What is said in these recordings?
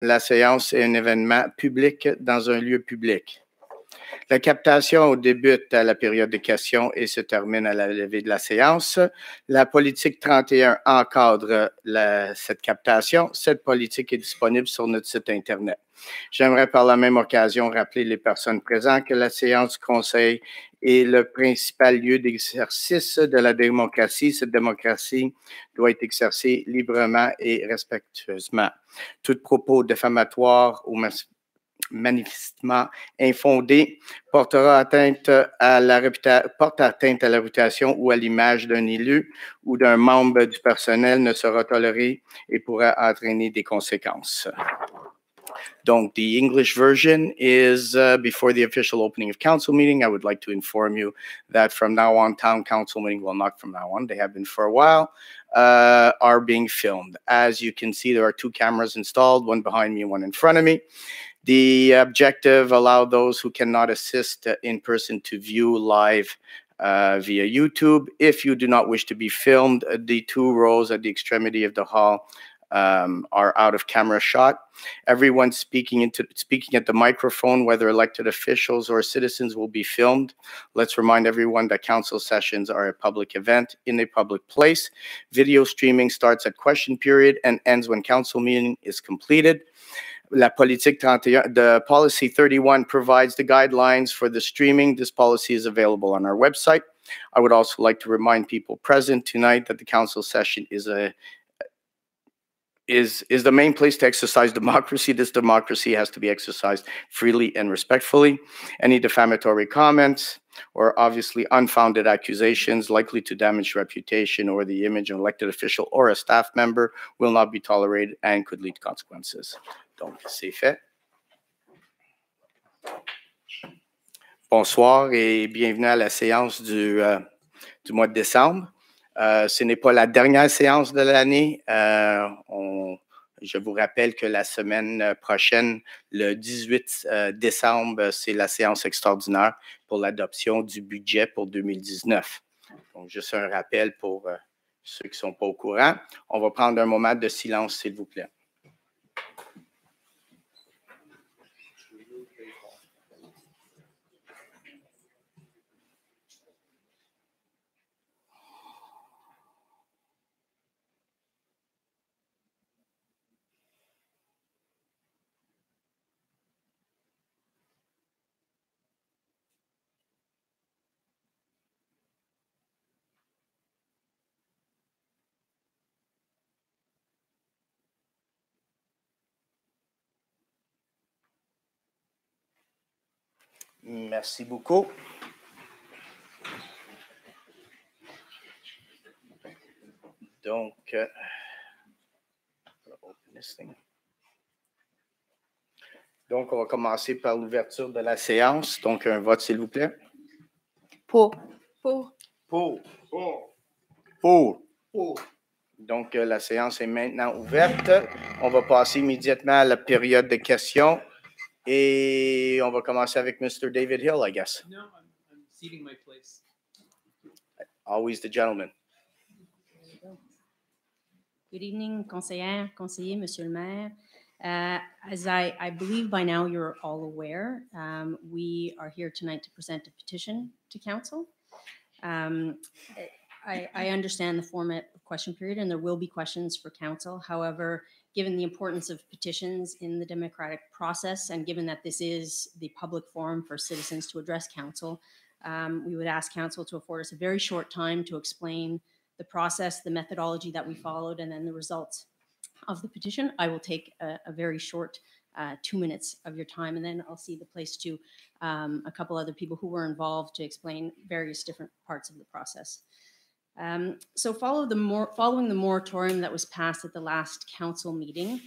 La séance est un événement public dans un lieu public. La captation débute à la période de questions et se termine à la levée de la séance. La politique 31 encadre cette captation. Cette politique est disponible sur notre site Internet. J'aimerais par la même occasion rappeler les personnes présentes que la séance du conseil est le principal lieu d'exercice de la démocratie. Cette démocratie doit être exercée librement et respectueusement. Tout propos diffamatoire ou manifestement infondé porte atteinte à la réputation ou à l'image d'un élu ou d'un membre du personnel, ne sera toléré et pourra entraîner des conséquences. Donc, the English version is before the official opening of council meeting. I would like to inform you that from now on, town council meeting, well, not from now on, they have been for a while, are being filmed. As you can see, there are 2 cameras installed, one behind me and one in front of me. The objective allow those who cannot assist in person to view live via YouTube. If you do not wish to be filmed, the 2 rows at the extremity of the hall are out of camera shot. Everyone speaking at the microphone, whether elected officials or citizens, will be filmed. Let's remind everyone that council sessions are a public event in a public place. Video streaming starts at question period and ends when council meeting is completed. La politique 31, the policy 31 provides the guidelines for the streaming. This policy is available on our website. I would also like to remind people present tonight that the council session is the main place to exercise democracy. This democracy has to be exercised freely and respectfully. Any defamatory comments or obviously unfounded accusations likely to damage reputation or the image of an elected official or a staff member will not be tolerated and could lead to consequences. Donc, c'est fait. Bonsoir et bienvenue à la séance du mois de décembre. Ce n'est pas la dernière séance de l'année. Je vous rappelle que la semaine prochaine, le 18 décembre, c'est la séance extraordinaire pour l'adoption du budget pour 2019. Donc, juste un rappel pour ceux qui ne sont pas au courant. On va prendre un moment de silence, s'il vous plaît. Merci beaucoup. Donc, on va commencer par l'ouverture de la séance. Donc, un vote, s'il vous plaît. Pour. Donc, la séance est maintenant ouverte. On va passer immédiatement à la période de questions. Et on va commencer avec Mr. David Hill, I guess. No, I'm ceding my place. Always the gentleman. Good evening, conseiller, Monsieur le Maire. As I believe by now you're all aware, we are here tonight to present a petition to council. I understand the format of question period, and there will be questions for council. However, given the importance of petitions in the democratic process, and given that this is the public forum for citizens to address council, we would ask council to afford us a very short time to explain the process, the methodology that we followed, and then the results of the petition. I will take a very short 2 minutes of your time, and then I'll cede the place to a couple other people who were involved to explain various different parts of the process. So following the moratorium that was passed at the last council meeting,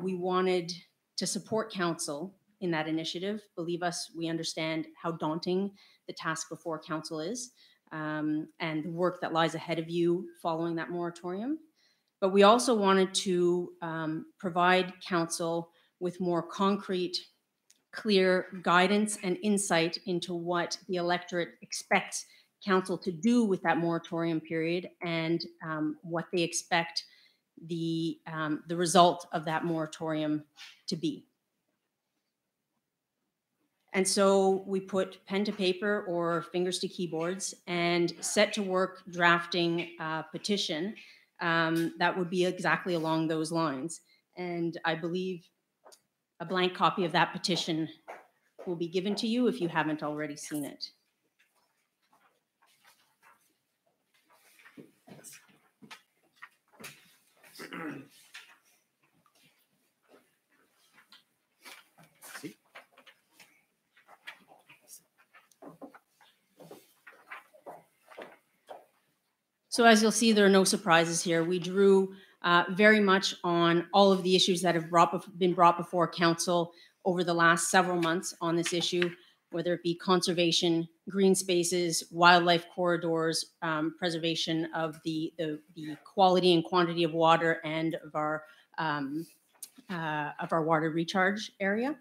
we wanted to support council in that initiative. Believe us, we understand how daunting the task before council is, and the work that lies ahead of you following that moratorium. But we also wanted to provide council with more concrete, clear guidance and insight into what the electorate expects council to do with that moratorium period, and what they expect the result of that moratorium to be. And so we put pen to paper or fingers to keyboards and set to work drafting a petition that would be exactly along those lines. And I believe a blank copy of that petition will be given to you if you haven't already seen it. So as you'll see, there are no surprises here. We drew very much on all of the issues that have been brought before council over the last several months on this issue, whether it be conservation, green spaces, wildlife corridors, preservation of the quality and quantity of water and of our water recharge area.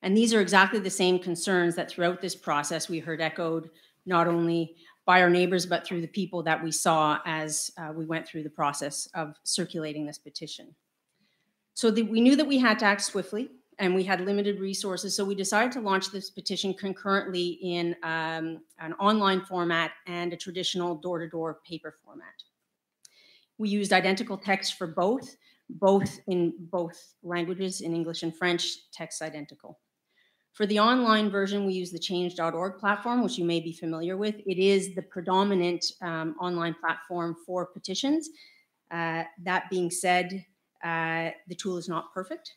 And these are exactly the same concerns that throughout this process we heard echoed not only by our neighbors, but through the people that we saw as we went through the process of circulating this petition. So we knew that we had to act swiftly and we had limited resources. So we decided to launch this petition concurrently in an online format and a traditional door-to-door paper format. We used identical text for both in both languages, in English and French, text identical. For the online version, we use the change.org platform, which you may be familiar with. It is the predominant online platform for petitions. That being said, the tool is not perfect.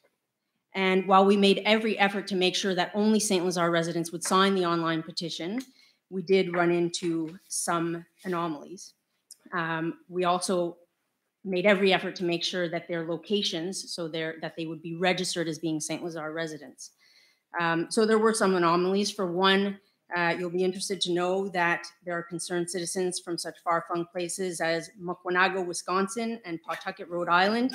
And while we made every effort to make sure that only Saint-Lazare residents would sign the online petition, we did run into some anomalies. We also made every effort to make sure that their locations, that they would be registered as being Saint-Lazare residents. So there were some anomalies. For one, you'll be interested to know that there are concerned citizens from such far-flung places as Mukwonago, Wisconsin, and Pawtucket, Rhode Island,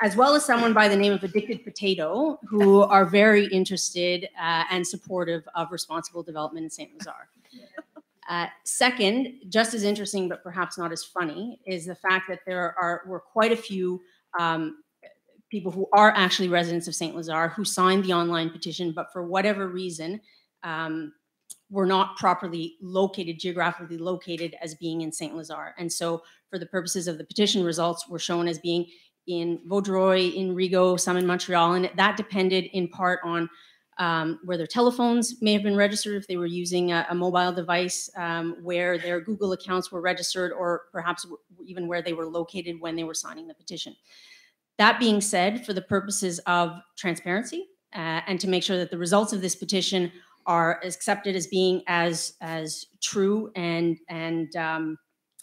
as well as someone by the name of Addicted Potato, who are very interested and supportive of responsible development in Saint-Lazare. Second, just as interesting, but perhaps not as funny, is the fact that there were quite a few people who are actually residents of Saint-Lazare who signed the online petition, but for whatever reason, were not properly geographically located as being in Saint-Lazare. And so for the purposes of the petition, results were shown as being in Vaudreuil, in Rigaud, some in Montreal, and that depended in part on where their telephones may have been registered, if they were using a mobile device, where their Google accounts were registered, or perhaps even where they were located when they were signing the petition. That being said, for the purposes of transparency and to make sure that the results of this petition are accepted as being as true and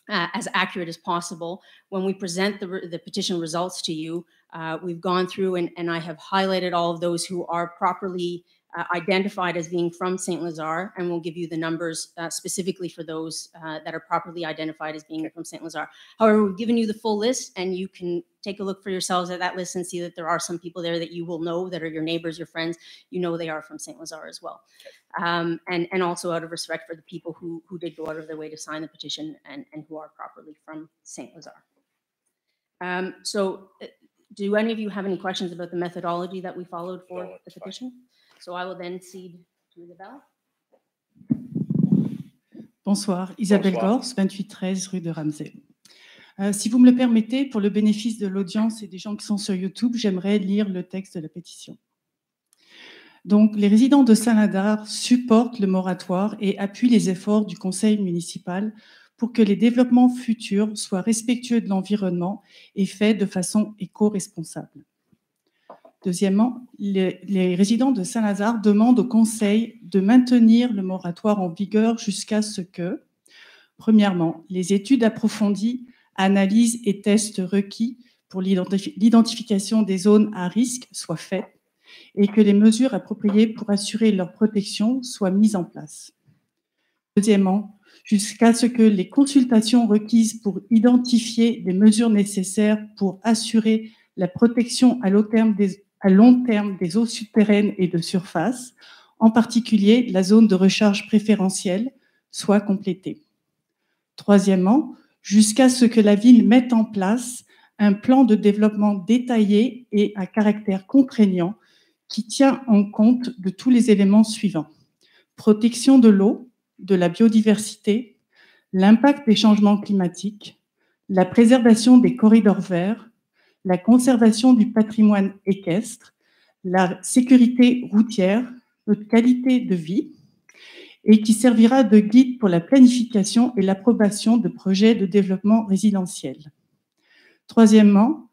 as accurate as possible, when we present the petition results to you, we've gone through and I have highlighted all of those who are properly identified as being from Saint-Lazare, and we'll give you the numbers specifically for those that are properly identified as being from Saint-Lazare. However, we've given you the full list, and you can take a look for yourselves at that list and see that there are some people there that you will know, that are your neighbors, your friends. You know they are from Saint-Lazare as well. And also out of respect for the people who did go out of their way to sign the petition and who are properly from Saint-Lazare. So do any of you have any questions about the methodology that we followed for the petition? So I will then cede to Isabelle. Bonsoir, Isabelle Gors, 2813 rue de Ramsey. Si vous me le permettez, pour le bénéfice de l'audience et des gens qui sont sur YouTube, j'aimerais lire le texte de la pétition. Donc, les résidents de Saint-Lazare supportent le moratoire et appuient les efforts du conseil municipal pour que les développements futurs soient respectueux de l'environnement et faits de façon éco-responsable. Deuxièmement, les résidents de Saint-Lazare demandent au conseil de maintenir le moratoire en vigueur jusqu'à ce que, premièrement, les études approfondies, analyses et tests requis pour l'identification des zones à risque soient faites et que les mesures appropriées pour assurer leur protection soient mises en place. Deuxièmement, jusqu'à ce que les consultations requises pour identifier les mesures nécessaires pour assurer la protection à long terme des eaux souterraines et de surface, en particulier la zone de recharge préférentielle, soient complétées. Troisièmement, jusqu'à ce que la ville mette en place un plan de développement détaillé et à caractère contraignant qui tient en compte de tous les éléments suivants: protection de l'eau, de la biodiversité, l'impact des changements climatiques, la préservation des corridors verts, la conservation du patrimoine équestre, la sécurité routière, notre qualité de vie, et qui servira de guide pour la planification et l'approbation de projets de développement résidentiel. Quatrièmement,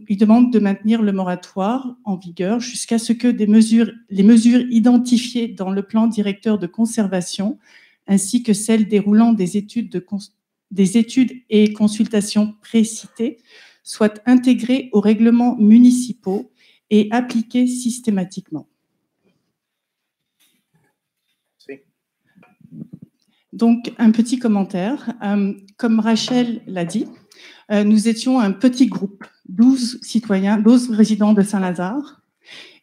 il demande de maintenir le moratoire en vigueur jusqu'à ce que les mesures identifiées dans le plan directeur de conservation, ainsi que celles déroulant des études et consultations précitées, soient intégrées aux règlements municipaux et appliquées systématiquement. Donc, un petit commentaire. Comme Rachel l'a dit, nous étions un petit groupe, 12 citoyens, 12 résidents de Saint-Lazare,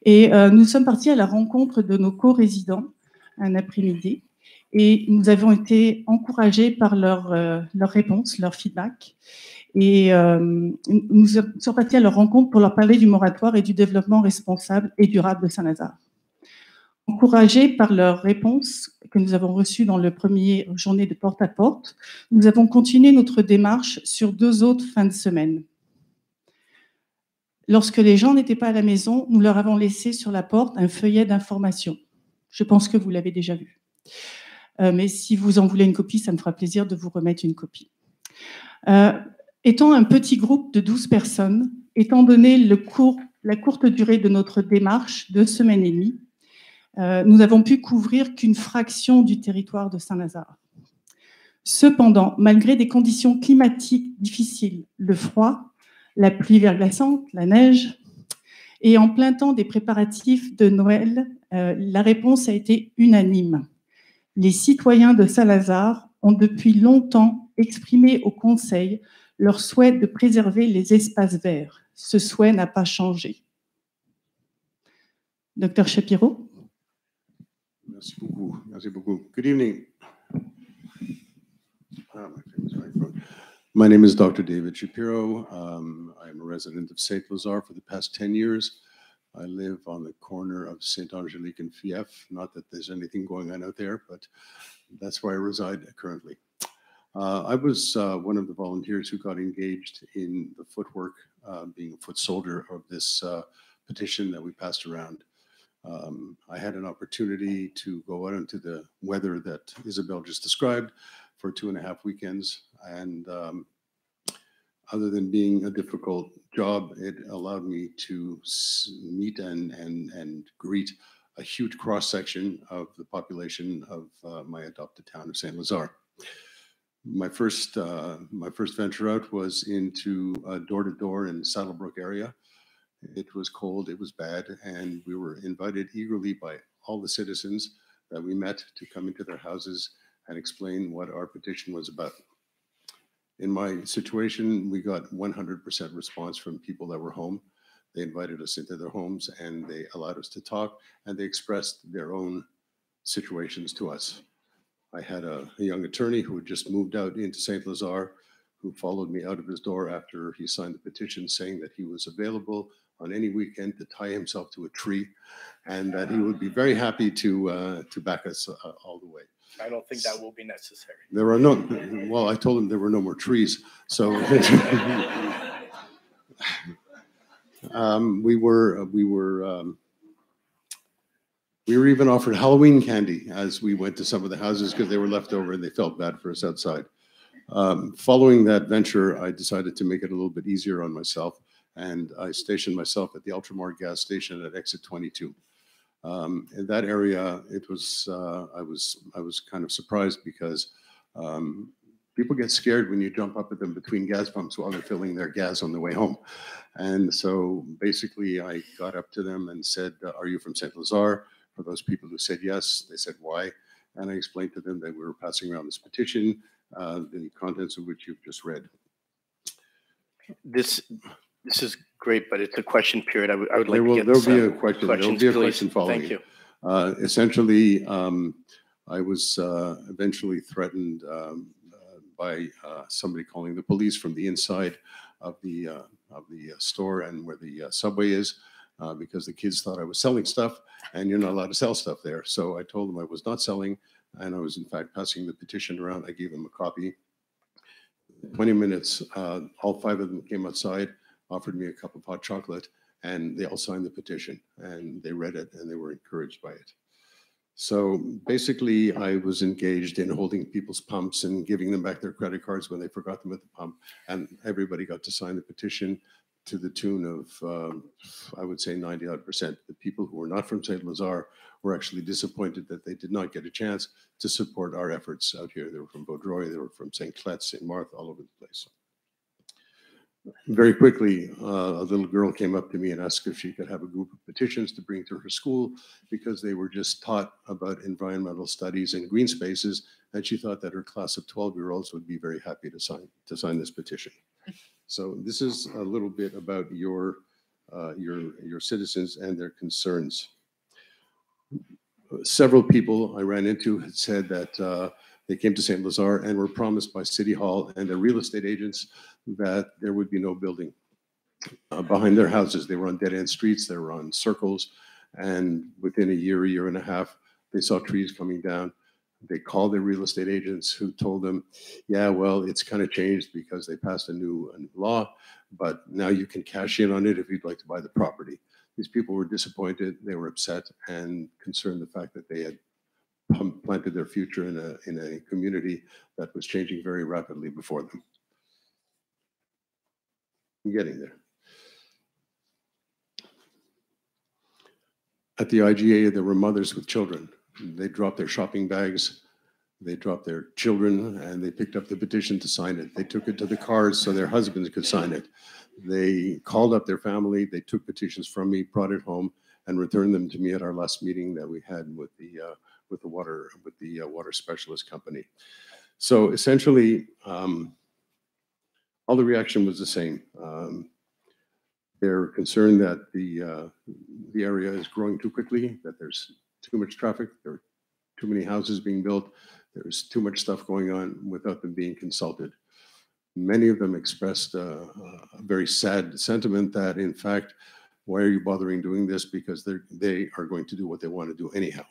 et nous sommes partis à la rencontre de nos co-résidents un après-midi, et nous avons été encouragés par leurs réponses, leur feedback, et nous sommes partis à leur rencontre pour leur parler du moratoire et du développement responsable et durable de Saint-Lazare. Encouragés par leurs réponses que nous avons reçues dans le premier journée de porte-à-porte, nous avons continué notre démarche sur 2 autres fins de semaine. Lorsque les gens n'étaient pas à la maison, nous leur avons laissé sur la porte un feuillet d'information. Je pense que vous l'avez déjà vu. Mais si vous en voulez une copie, ça me fera plaisir de vous remettre une copie. Étant un petit groupe de 12 personnes, étant donné la courte durée de notre démarche, 2 semaines et demie, nous n'avons pu couvrir qu'une fraction du territoire de Saint-Lazare. Cependant, malgré des conditions climatiques difficiles, le froid, la pluie verglaçante, la neige, et en plein temps des préparatifs de Noël, la réponse a été unanime. Les citoyens de Saint-Lazare ont depuis longtemps exprimé au conseil leur souhait de préserver les espaces verts. Ce souhait n'a pas changé. Dr Shapiro. Merci beaucoup. Merci beaucoup. Good evening. My name is Dr. David Shapiro. I am a resident of Saint-Lazare for the past 10 years. I live on the corner of Saint-Angelique and Fief. Not that there's anything going on out there, but that's where I reside currently. I was one of the volunteers who got engaged in the footwork, being a foot soldier of this petition that we passed around. I had an opportunity to go out into the weather that Isabel just described for 2.5 weekends. And other than being a difficult job, it allowed me to meet and greet a huge cross-section of the population of my adopted town of Saint-Lazare. My first venture out was into door-to-door in Saddlebrook area. It was cold, it was bad, and we were invited eagerly by all the citizens that we met to come into their houses and explain what our petition was about. In my situation, we got 100% response from people that were home. They invited us into their homes and they allowed us to talk, and they expressed their own situations to us. I had a young attorney who had just moved out into Saint-Lazare, who followed me out of his door after he signed the petition saying that he was available on any weekend to tie himself to a tree, and that he would be very happy to back us all the way. I don't think that will be necessary. There are no, well, I told him there were no more trees, so we were even offered Halloween candy as we went to some of the houses because they were left over and they felt bad for us outside. Following that venture, I decided to make it a little bit easier on myself, and I stationed myself at the Ultramar gas station at exit 22. In that area, it was I was kind of surprised because people get scared when you jump up at them between gas pumps while they're filling their gas on the way home. And so basically, I got up to them and said, "Are you from Saint-Lazare?" For those people who said yes, they said why, and I explained to them that we were passing around this petition, the contents of which you've just read. This is great, but it's a question period. I would like There'll be a question. There'll be a question following. Thank you. Essentially, I was eventually threatened by somebody calling the police from the inside of the store and where the subway is, because the kids thought I was selling stuff, and you're not allowed to sell stuff there. So I told them I was not selling, and I was in fact passing the petition around. I gave them a copy. 20 minutes, all 5 of them came outside, offered me a cup of hot chocolate, and they all signed the petition, and they read it, and they were encouraged by it. So basically, I was engaged in holding people's pumps and giving them back their credit cards when they forgot them at the pump, and everybody got to sign the petition to the tune of, I would say 90-odd%. The people who were not from Saint-Lazare were actually disappointed that they did not get a chance to support our efforts out here. They were from Vaudreuil, they were from St. Clet, St. Marthe, all over the place. Very quickly, a little girl came up to me and asked if she could have a group of petitions to bring to her school, because they were just taught about environmental studies and green spaces, and she thought that her class of 12-year-olds would be very happy to sign this petition. So this is a little bit about your citizens and their concerns. Several people I ran into had said that they came to Saint-Lazare and were promised by City Hall and their real estate agents that there would be no building behind their houses. They were on dead-end streets, they were on circles, and within a year and a half, they saw trees coming down. They called their real estate agents, who told them, yeah, well, it's kind of changed because they passed a new law, but now you can cash in on it if you'd like to buy the property. These people were disappointed, they were upset and concerned the fact that they had planted their future in a community that was changing very rapidly before them. I'm getting there. At the IGA, there were mothers with children. They dropped their shopping bags, they dropped their children, and they picked up the petition to sign it. They took it to the cars so their husbands could sign it. They called up their family, they took petitions from me, brought it home, and returned them to me at our last meeting that we had with the water specialist company. So essentially, all the reaction was the same. They're concerned that the area is growing too quickly, that there's too much traffic, there are too many houses being built, there's too much stuff going on without them being consulted. Many of them expressed a very sad sentiment that, in fact, why are you bothering doing this? Because they are going to do what they want to do anyhow.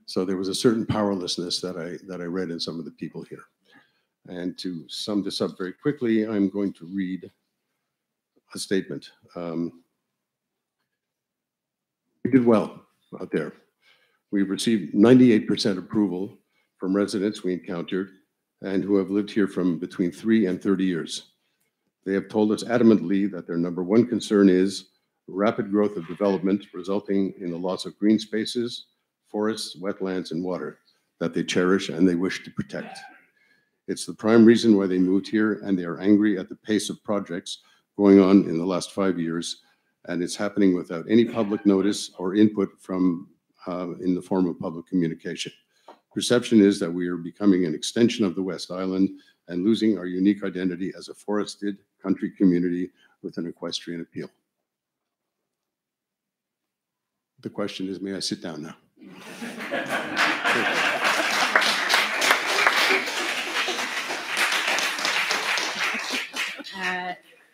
So there was a certain powerlessness that I read in some of the people here. And to sum this up very quickly, I'm going to read a statement. We did well out there. We received 98% approval from residents we encountered and who have lived here from between 3 and 30 years. They have told us adamantly that their #1 concern is rapid growth of development resulting in the loss of green spaces, forests, wetlands, and water that they cherish and they wish to protect. It's the prime reason why they moved here, and they are angry at the pace of projects going on in the last 5 years, and it's happening without any public notice or input from in the form of public communication. Perception is that we are becoming an extension of the West Island and losing our unique identity as a forested country community with an equestrian appeal. The question is, may I sit down now?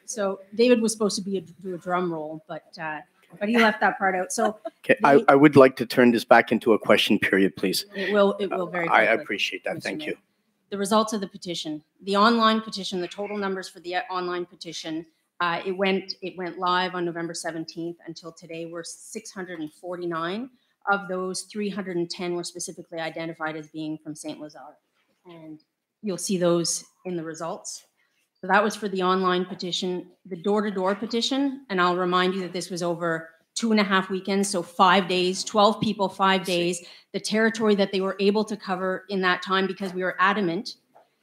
So David was supposed to do a drum roll, but he left that part out. So okay, I would like to turn this back into a question period, please. It will very quickly. I appreciate that. Thank you. The results of the petition, the online petition, the total numbers for the online petition, it went live on November 17th until today. We're 649. Of those, 310 were specifically identified as being from Saint-Lazare, and you'll see those in the results. So that was for the online petition. The door-to-door petition, and I'll remind you that this was over 2.5 weekends, so 5 days, 12 people, 5 days. The territory that they were able to cover in that time, because we were adamant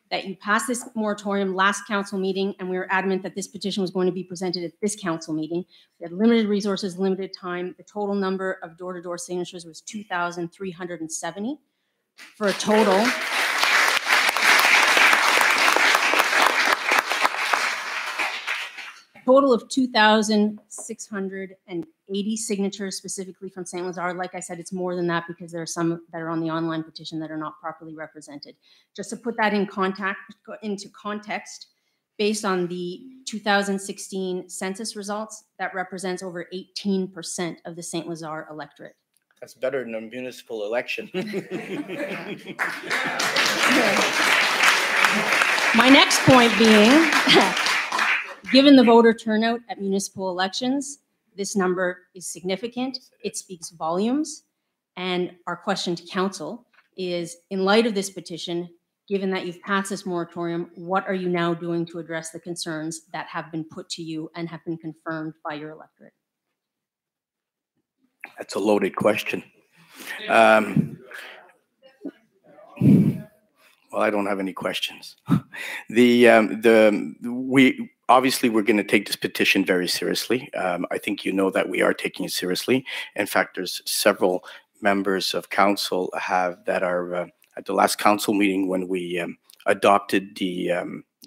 that you passed this moratorium last council meeting, and we were adamant that this petition was going to be presented at this council meeting. We had limited resources, limited time. The total number of door-to-door signatures was 2,370 for a total. total of 2,680 signatures specifically from Saint-Lazare. Like I said, it's more than that because there are some that are on the online petition that are not properly represented. Just to put that into context, based on the 2016 census results, that represents over 18% of the Saint-Lazare electorate. That's better than a municipal election. My next point being, given the voter turnout at municipal elections, this number is significant. It speaks volumes. And our question to council is, in light of this petition, given that you've passed this moratorium, what are you now doing to address the concerns that have been put to you and have been confirmed by your electorate? That's a loaded question. Well, I don't have any questions. Obviously, we're going to take this petition very seriously. I think you know that we are taking it seriously. In fact, there's several members of council that are at the last council meeting when we adopted the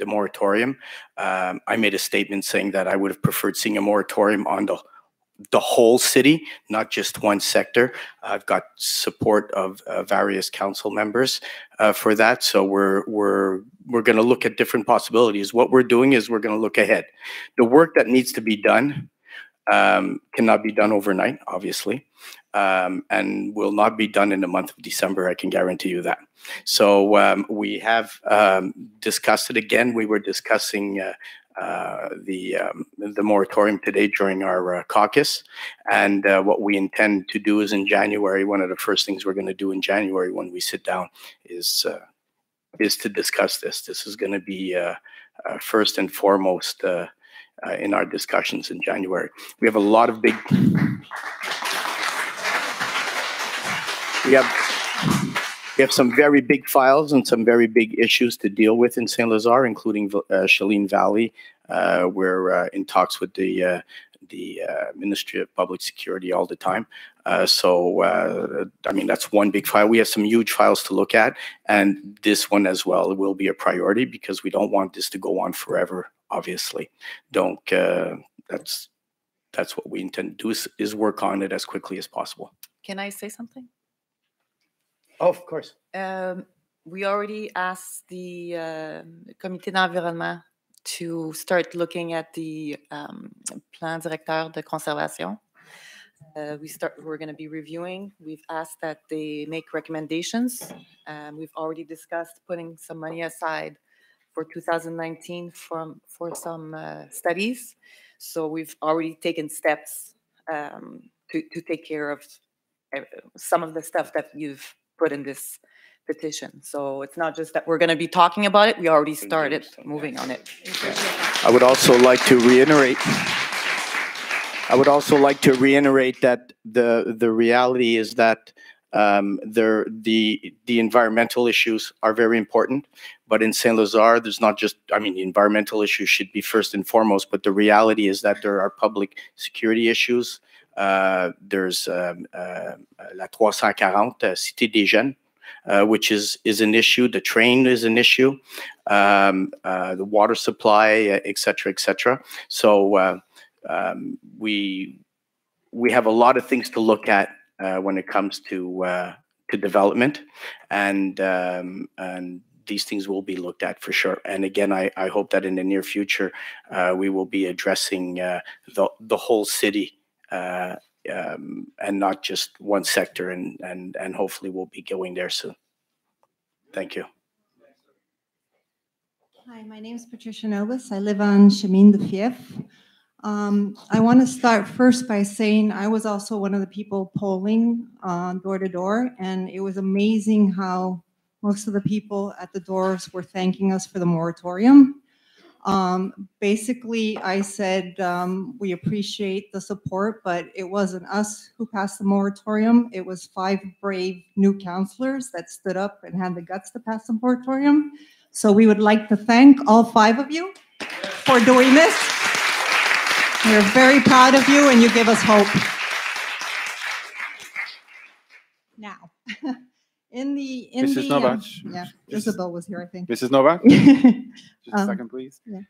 moratorium. I made a statement saying that I would have preferred seeing a moratorium on the whole city, not just one sector. I've got support of various council members for that. So we're going to look at different possibilities. What we're doing is we're going to look ahead. The work that needs to be done cannot be done overnight, obviously, and will not be done in the month of December. I can guarantee you that. So we have discussed it again. We were discussing the moratorium today during our caucus, and what we intend to do is in January. One of the first things we're going to do in January when we sit down is to discuss this. This is going to be first and foremost in our discussions in January. We have a lot of big. We have some very big files and some very big issues to deal with in Saint-Lazare, including Cheline Valley. We're in talks with the Ministry of Public Security all the time. I mean, that's one big file. We have some huge files to look at, and this one as well will be a priority because we don't want this to go on forever, obviously. That's what we intend to do is work on it as quickly as possible. Can I say something? Oh, of course. We already asked the Comité d'environnement to start looking at the plan directeur de conservation. We're going to be reviewing. We've asked that they make recommendations. We've already discussed putting some money aside for 2019 for some studies. So we've already taken steps to take care of some of the stuff that you've put in this petition. So it's not just that we're going to be talking about it. We already started moving on it. I would also like to reiterate that the reality is that the environmental issues are very important, but in Saint-Lazare, there's not just, I mean, the environmental issues should be first and foremost, but the reality is that there are public security issues. There's La 340, Cité des Jeunes, which is an issue. The train is an issue, the water supply, et cetera, et cetera. So we have a lot of things to look at when it comes to development, and these things will be looked at for sure. And again, I hope that in the near future we will be addressing the whole city. And not just one sector, and hopefully we'll be going there soon. Thank you. Hi, my name is Patricia Novus. I live on Chemin de Fief. I want to start first by saying I was also one of the people polling door to door, and it was amazing how most of the people at the doors were thanking us for the moratorium. Basically, I said, we appreciate the support, but it wasn't us who passed the moratorium. It was 5 brave new councillors that stood up and had the guts to pass the moratorium. So we would like to thank all 5 of you for doing this. We're very proud of you, and you give us hope. Now, Mrs. Novak. yeah, Isabel was here, I think. Mrs. Novak, just a second, please. Yeah.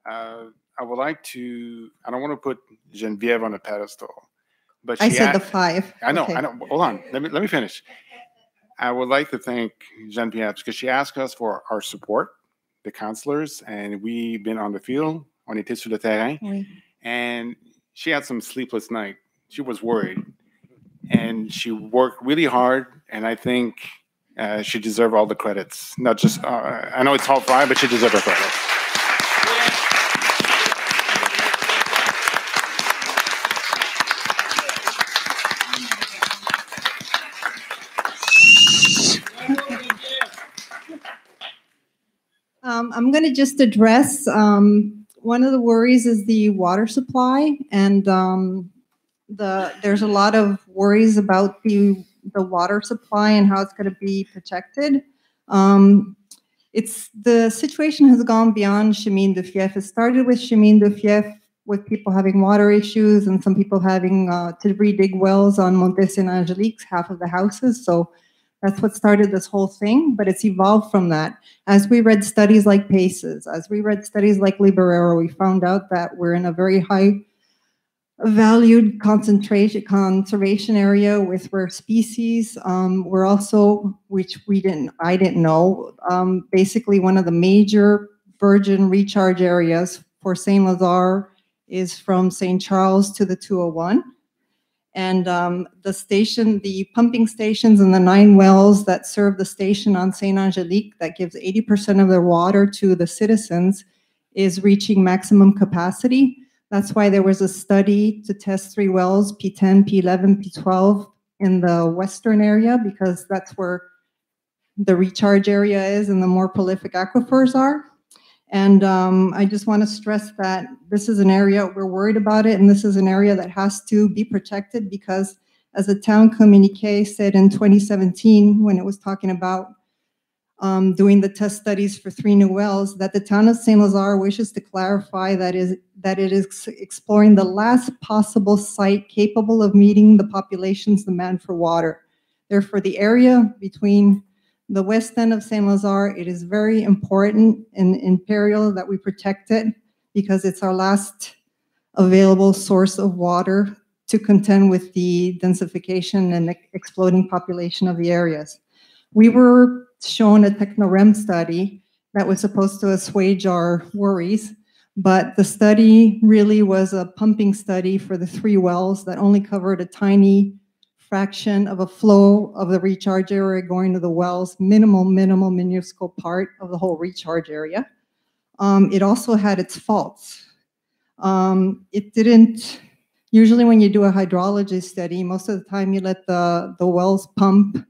I would like to, I don't want to put Geneviève on a pedestal, but I said the 5. I know, Okay. I know. Hold on. Let me finish. I would like to thank Geneviève because she asked us for our support, the counselors, and we've been on the field, on était sur le terrain, Oui. and she had some sleepless night. She was worried, and she worked really hard, and I think she deserves all the credits. Not just, I know it's hard for her, but she deserves her credit. I'm going to just address one of the worries is the water supply, and there's a lot of worries about the water supply and how it's going to be protected. The situation has gone beyond Chemin de Fief. It started with Chemin de Fief with people having water issues and some people having to redig wells on Monte Saint-Angélique, half of the houses. So that's what started this whole thing, but it's evolved from that. As we read studies like PACES, as we read studies like Liberero, we found out that we're in a very high valued conservation area with rare species. We're also, which I didn't know, basically one of the major virgin recharge areas for Saint-Lazare is from St. Charles to the 201. And the pumping stations and the 9 wells that serve the station on Saint-Angélique that gives 80% of their water to the citizens is reaching maximum capacity. That's why there was a study to test 3 wells, P10, P11, P12 in the western area, because that's where the recharge area is and the more prolific aquifers are. And I just want to stress that this is an area, we're worried about it, and this is an area that has to be protected because, as a town communique said in 2017, when it was talking about doing the test studies for 3 new wells, that the town of Saint-Lazare wishes to clarify that it is exploring the last possible site capable of meeting the population's demand for water. Therefore, the area between the west end of Saint-Lazare, it is very important and imperial that we protect it because it's our last available source of water to contend with the densification and exploding population of the areas. We were shown a techno-REM study that was supposed to assuage our worries, but the study really was a pumping study for the 3 wells that only covered a tiny fraction of a flow of the recharge area going to the wells, minimal, minuscule part of the whole recharge area. It also had its faults. It didn't, usually when you do a hydrology study, most of the time you let the wells pump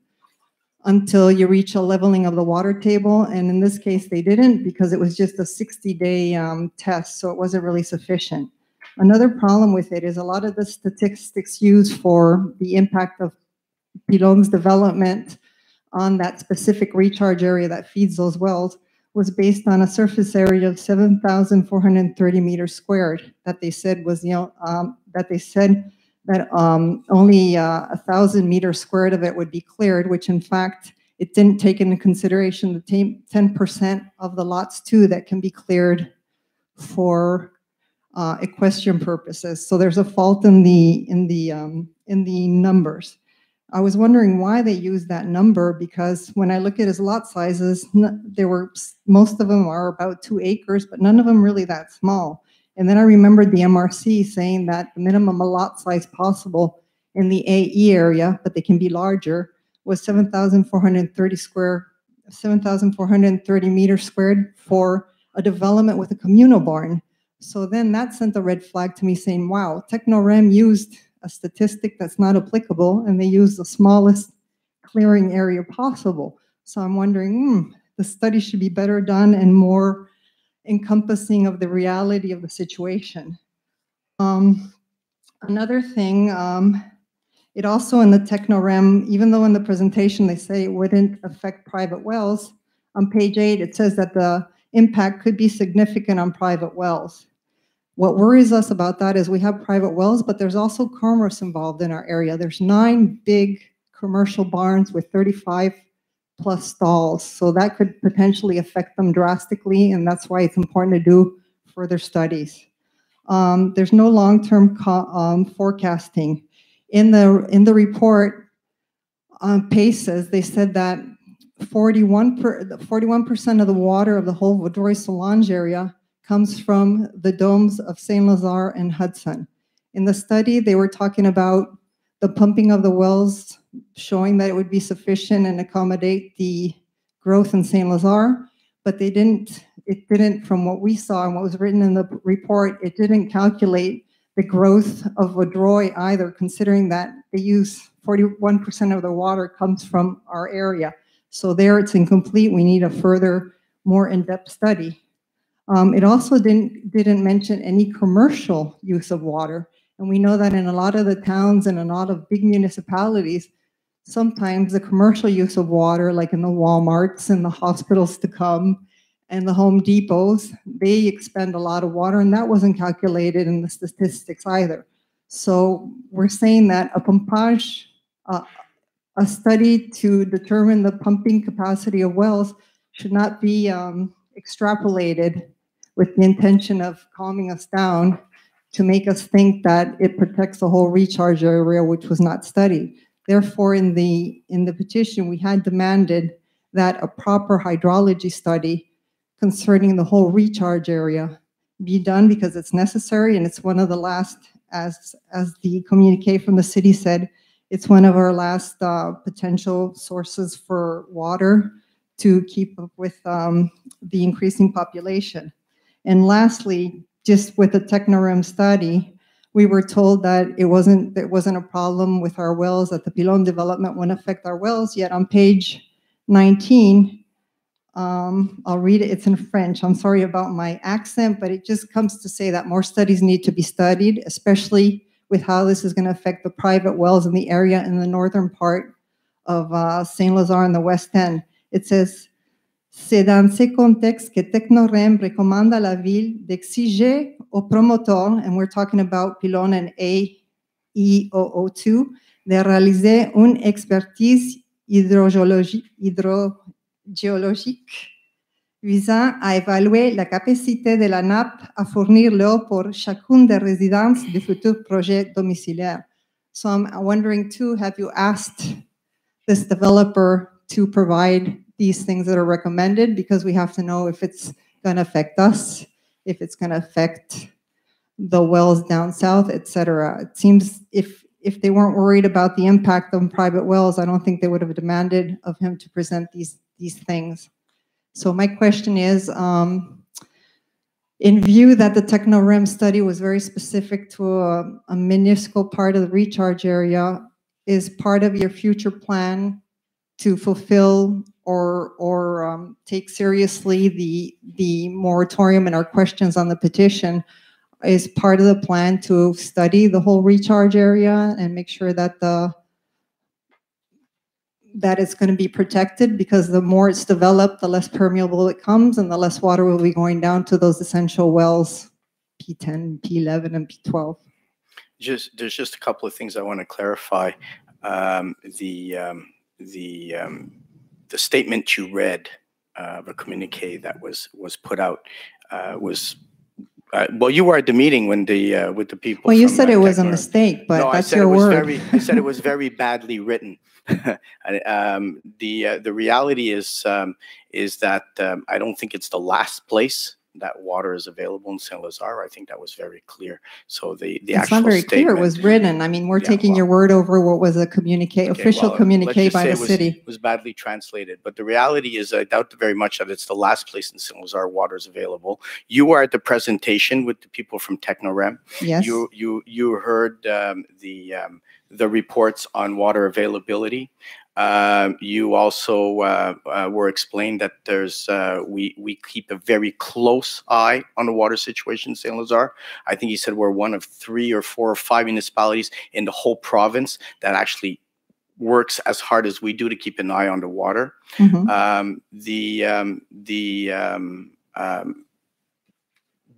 until you reach a leveling of the water table. And in this case, they didn't because it was just a 60-day test, so it wasn't really sufficient. Another problem with it is a lot of the statistics used for the impact of Pilon's development on that specific recharge area that feeds those wells was based on a surface area of 7,430 meters squared that they said was, that only 1,000 meters squared of it would be cleared, which in fact, it didn't take into consideration the 10% of the lots too that can be cleared for equestrian purposes. So there's a fault in the numbers. I was wondering why they used that number because when I look at his lot sizes, most of them are about 2 acres, but none of them really that small. And then I remembered the MRC saying that the minimum lot size possible in the AE area, but they can be larger, was 7,430 meters squared for a development with a communal barn. So then that sent a red flag to me saying, wow, Techno-REM used a statistic that's not applicable and they used the smallest clearing area possible. So I'm wondering, the study should be better done and more encompassing of the reality of the situation. Another thing, it also in the Techno-REM, even though in the presentation they say it wouldn't affect private wells, on page 8 it says that the impact could be significant on private wells. What worries us about that is we have private wells, but there's also commerce involved in our area. There's 9 big commercial barns with 35 plus stalls. So that could potentially affect them drastically. And that's why it's important to do further studies. There's no long-term forecasting. In the report on PACES, they said that 41% of the water of the whole Vaudreuil-Soulanges area comes from the domes of Saint-Lazare and Hudson. In the study, they were talking about the pumping of the wells, showing that it would be sufficient and accommodate the growth in Saint-Lazare, but it didn't, from what we saw and what was written in the report, it didn't calculate the growth of Vaudreuil either, considering that they use 41% of the water comes from our area. So there it's incomplete. We need a further, more in-depth study. It also didn't mention any commercial use of water. And we know that in a lot of the towns and a lot of big municipalities, sometimes the commercial use of water, like in the Walmarts and the hospitals to come and the Home Depots, they expend a lot of water, and that wasn't calculated in the statistics either. So we're saying that a pumpage, a study to determine the pumping capacity of wells should not be extrapolated with the intention of calming us down to make us think that it protects the whole recharge area, which was not studied. Therefore, in the petition, we had demanded that a proper hydrology study concerning the whole recharge area be done, because it's necessary, and it's one of the last, as the communique from the city said, it's one of our last potential sources for water to keep up with the increasing population. And lastly, just with the Technorem study, we were told that it wasn't a problem with our wells, that the Pilon development wouldn't affect our wells, yet on page 19, I'll read it, it's in French. I'm sorry about my accent, but it just comes to say that more studies need to be studied, especially with how this is going to affect the private wells in the area in the northern part of Saint-Lazare and the West End. It says, c'est dans ce contexte que Technorem recommande à la ville d'exiger aux promoteurs, and we're talking about Pilon and AEOO2, de réaliser une expertise hydrogéologique visant à évaluer la capacité de la nappe à fournir l'eau pour chacune des résidences du futur projet domiciliaire. So I'm wondering too, have you asked this developer to provide these things that are recommended? Because we have to know if it's going to affect us, if it's going to affect the wells down south, etc. It seems if they weren't worried about the impact on private wells, I don't think they would have demanded of him to present these things. So my question is, in view that the Technorem study was very specific to a minuscule part of the recharge area, is part of your future plan to fulfill or take seriously the moratorium and our questions on the petition? Is part of the plan to study the whole recharge area and make sure that that it's going to be protected, because the more it's developed, the less permeable it comes and the less water will be going down to those essential wells, P10, P11, and P12. There's just a couple of things I want to clarify. The statement you read, the communique that was put out, was. Well, you were at the meeting when with the people. Well, you said it was a mistake, but no, that's your word. I said it was very badly written. The reality is that I don't think it's the last place that water is available in Saint-Lazare. I think that was very clear. So the it's actual not very statement, clear. It was written. I mean, we're taking your word over what was a communique, official communique by the city. It was badly translated, but the reality is I doubt very much that it's the last place in Saint-Lazare water is available. You were at the presentation with the people from Technorem. Yes. You heard the reports on water availability. You also were explained that there's we keep a very close eye on the water situation in Saint-Lazare. I think he said we're one of 3 or 4 or 5 municipalities in the whole province that actually works as hard as we do to keep an eye on the water. Mm-hmm.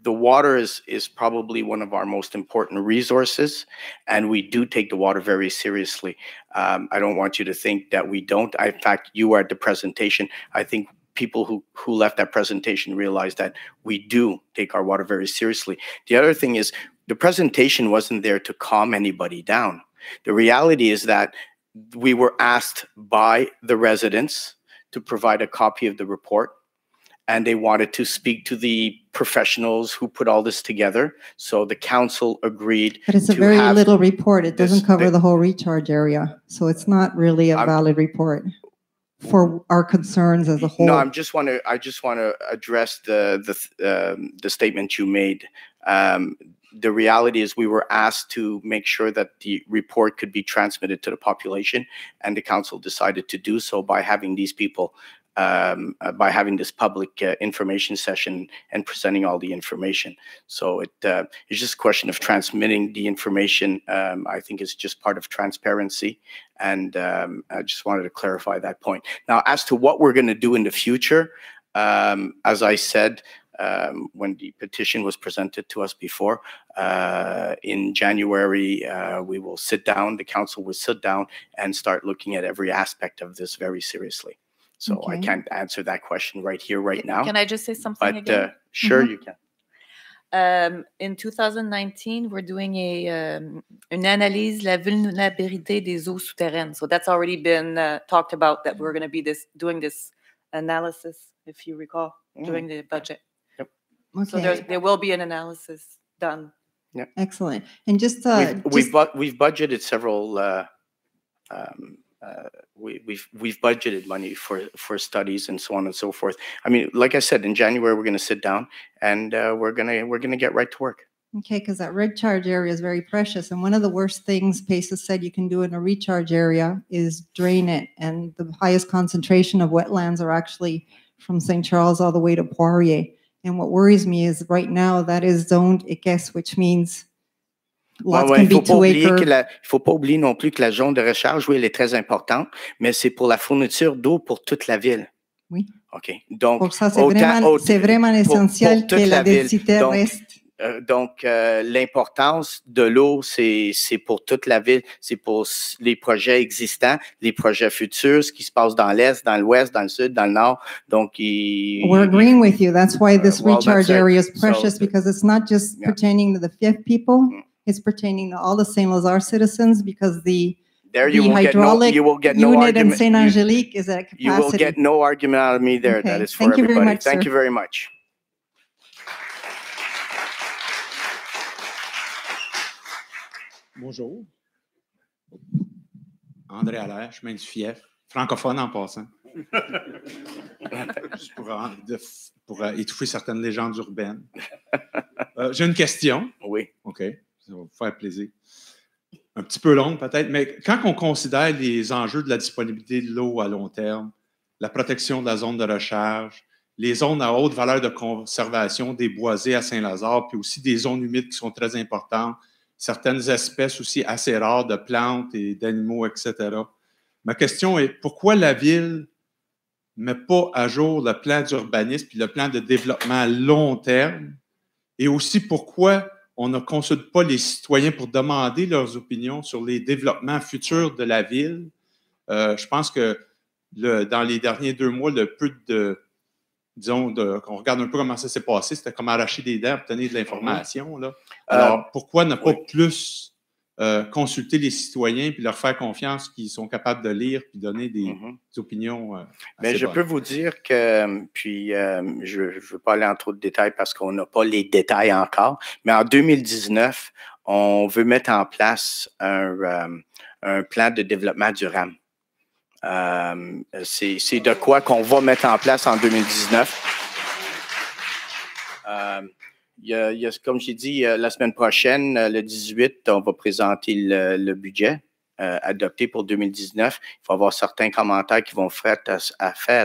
The water is probably one of our most important resources, and we do take the water very seriously. I don't want you to think that we don't. In fact, you were at the presentation. I think people who left that presentation realized that we do take our water very seriously. The other thing is the presentation wasn't there to calm anybody down. The reality is that we were asked by the residents to provide a copy of the report, and they wanted to speak to the professionals who put all this together. So the council agreed. But it's a to very have little report. It doesn't this- cover the whole recharge area. So it's not really a valid report for our concerns as a whole. No, I just want to address the statement you made. The reality is we were asked to make sure that the report could be transmitted to the population, and the council decided to do so by having these people, by having this public information session and presenting all the information. So it's just a question of transmitting the information. I think it's just part of transparency, and I just wanted to clarify that point. Now, as to what we're going to do in the future, as I said, when the petition was presented to us before, in January, we will sit down, the council will sit down and start looking at every aspect of this very seriously. So I Okay. can't answer that question right here, right now. Can I just say something But again? sure, you can. In 2019, we're doing une analyse de la vulnérabilité des eaux souterraines. So that's already been talked about, that we're going to be doing this analysis, if you recall, during the budget. So Okay, there will be an analysis done. excellent. And just, We've budgeted several. We've budgeted money for studies and so on and so forth. I mean, like I said, in January we're going to sit down and we're gonna get right to work. okay, because that recharge area is very precious. And one of the worst things PACES said you can do in a recharge area is drain it. And the highest concentration of wetlands are actually from St. Charles all the way to Poirier. And what worries me is right now that is zoned EQUES, which means lots can Il be 2 acre. faut pas oublier non plus que la zone de recharge, oui, elle est très importante, mais c'est pour la fourniture d'eau pour toute la ville. Oui. OK. Donc, Pour ça, c'est vraiment essentiel toute que la la ville. densité Donc, reste. Donc, l'importance de l'eau, c'est pour toute la ville, c'est pour les projets existants, les projets futurs, ce qui se passe dans l'Est, dans l'Ouest, dans le Sud, dans le Nord. Donc, We're agreeing with you. That's why this well, recharge that's it. area is precious, So, because it's not just yeah. pertaining to the fifth people, it's pertaining to all the Saint-Lazare citizens, because the there you the will get no, hydraulic you will get no unit in argument. Saint Angelique is at capacity. You will get no argument out of me there. Okay. That is for Thank you very everybody. much, Thank sir. you very much. Bonjour. André Allaire, chemin du Fief, francophone en passant. Juste pour étouffer certaines légendes urbaines. J'ai une question. Oui. OK, ça va vous faire plaisir. Un petit peu longue peut-être, mais quand on considère les enjeux de la disponibilité de l'eau à long terme, la protection de la zone de recharge, les zones à haute valeur de conservation, des boisés à Saint-Lazare, puis aussi des zones humides qui sont très importantes, certaines espèces aussi assez rares de plantes et d'animaux, etc. Ma question est, pourquoi la Ville ne met pas à jour le plan d'urbanisme puis le plan de développement à long terme? Et aussi, pourquoi on ne consulte pas les citoyens pour demander leurs opinions sur les développements futurs de la Ville? Je pense que dans les derniers 2 mois, le peu de... Disons, qu'on regarde un peu comment ça s'est passé, c'était comme arracher des dents, obtenir de l'information. Là. Alors, pourquoi ne pas plus consulter les citoyens puis leur faire confiance qu'ils sont capables de lire puis donner des opinions Mais assez je bonnes? peux vous dire que, puis je ne veux pas aller en trop de détails parce qu'on n'a pas les détails encore, mais en 2019, on veut mettre en place un plan de développement durable. C'est de quoi qu'on va mettre en place en 2019. Il y a, comme j'ai dit, la semaine prochaine, le 18, on va présenter le budget adopté pour 2019. Il faut avoir certains commentaires qui vont faire à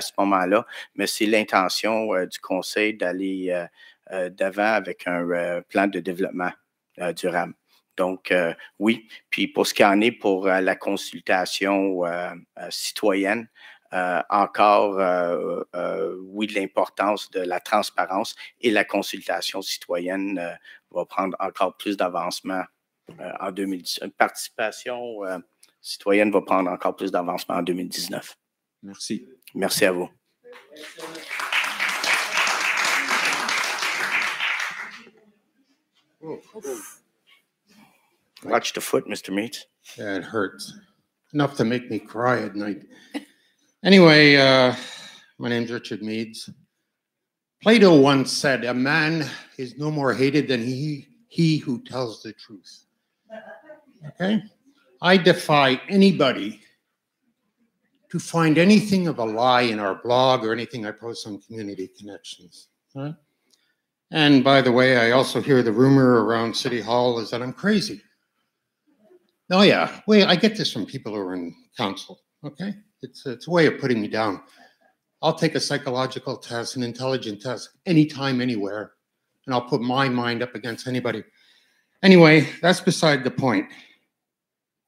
ce moment-là, mais c'est l'intention du conseil d'aller d'avant avec un plan de développement durable. Donc, oui. Puis, pour ce qui en est pour la consultation citoyenne, encore, oui, de l'importance de la transparence et la consultation citoyenne va prendre encore plus d'avancement en 2010. Une participation citoyenne va prendre encore plus d'avancement en 2019. Merci. Merci à vous. Watch the foot, Mr. Meats. Yeah, it hurts. Enough to make me cry at night. Anyway, my name's Richard Meads. Plato once said, a man is no more hated than he who tells the truth. Okay? I defy anybody to find anything of a lie in our blog or anything I post on Community Connections. Right? And by the way, I also hear the rumor around City Hall is that I'm crazy. Oh yeah, wait, I get this from people who are in council, okay? It's a way of putting me down. I'll take a psychological test, an intelligence test, anytime, anywhere, and I'll put my mind up against anybody. Anyway, that's beside the point.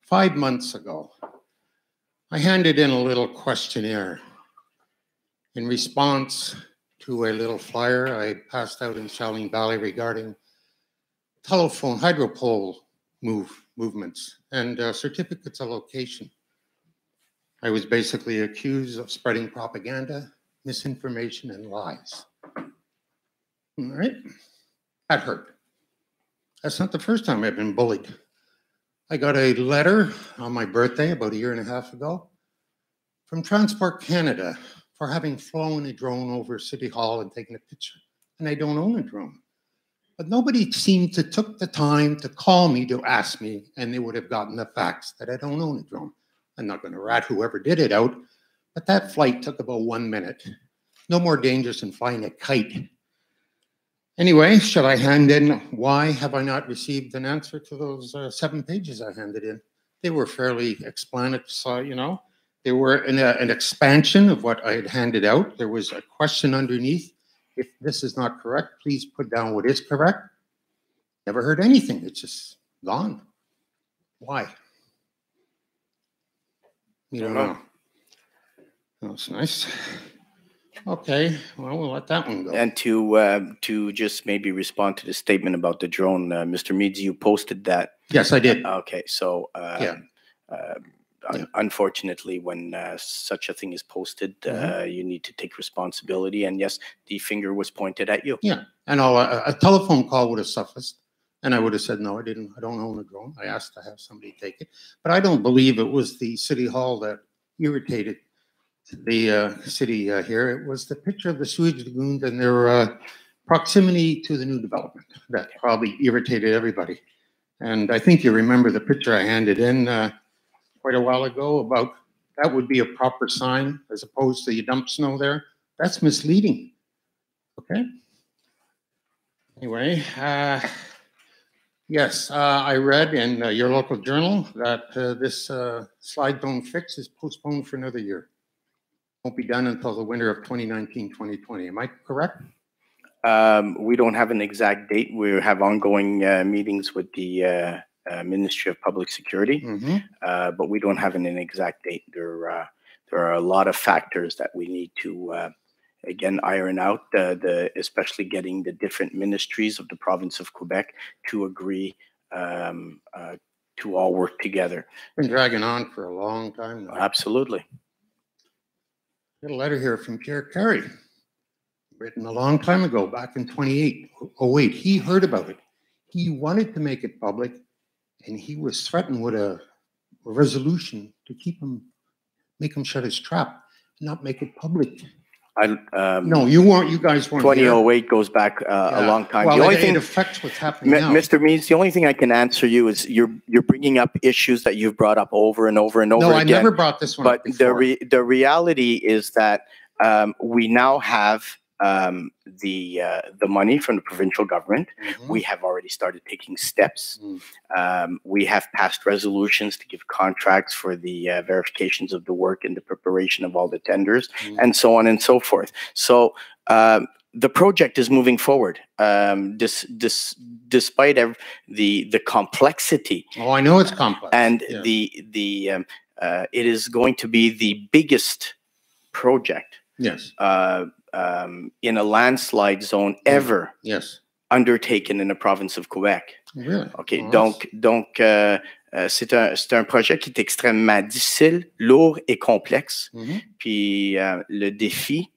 5 months ago, I handed in a little questionnaire in response to a little flyer I passed out in Charlene Valley regarding telephone hydropole movements and certificates of location. I was basically accused of spreading propaganda, misinformation, and lies. All right? That hurt. That's not the first time I've been bullied. I got a letter on my birthday about 1.5 years ago from Transport Canada for having flown a drone over City Hall and taken a picture. And I don't own a drone. But nobody seemed to took the time to call me to ask me, and they would have gotten the facts that I don't own a drone. I'm not going to rat whoever did it out, but that flight took about 1 minute. No more dangerous than flying a kite. Anyway, should I hand in why have I not received an answer to those 7 pages I handed in? They were fairly explanatory, so, you know. They were an expansion of what I had handed out. There was a question underneath. If this is not correct, please put down what is correct. Never heard anything. It's just gone. Why? You don't know. That's nice. Okay, well, we'll let that one go. And to just maybe respond to the statement about the drone, Mr. Meads, you posted that. Yes, I did. Okay, so Yeah. Unfortunately, when such a thing is posted, you need to take responsibility. And yes, the finger was pointed at you. Yeah, and a telephone call would have sufficed, and I would have said, no, I didn't. I don't own a drone. I asked to have somebody take it. But I don't believe it was the City Hall that irritated the city here. It was the picture of the sewage lagoons and their proximity to the new development that probably irritated everybody. And I think you remember the picture I handed in quite a while ago about that would be a proper sign as opposed to you dump snow there. That's misleading. Okay. Anyway, yes, I read in your local journal that this slide zone fix is postponed for another year. Won't be done until the winter of 2019-2020. Am I correct? We don't have an exact date. We have ongoing meetings with the Ministry of Public Security, but we don't have an exact date. There are a lot of factors that we need to, again, iron out, especially getting the different ministries of the province of Quebec to agree to all work together. Been dragging on for a long time now. Absolutely. Got a letter here from Pierre Carey, written a long time ago, back in 2008. He heard about it. He wanted to make it public, and he was threatened with a resolution to make him shut his trap, not make it public. No, you weren't. You guys weren't. 2008 here. Goes back a long time. Well, the only it thing affects what's happening now. Mr. Meads, the only thing I can answer you is you're bringing up issues that you've brought up over and over and over again. No, I never brought this one up before. The reality is that we now have the money from the provincial government. We have already started taking steps. We have passed resolutions to give contracts for the verifications of the work and the preparation of all the tenders, and so on and so forth. So the project is moving forward, despite the complexity. Oh, I know it's complex. And it is going to be the biggest project. Yes. In a landslide zone ever undertaken in the province of Quebec. Really? OK, donc c'est un projet qui est extrêmement difficile, lourd et complexe. Puis le défi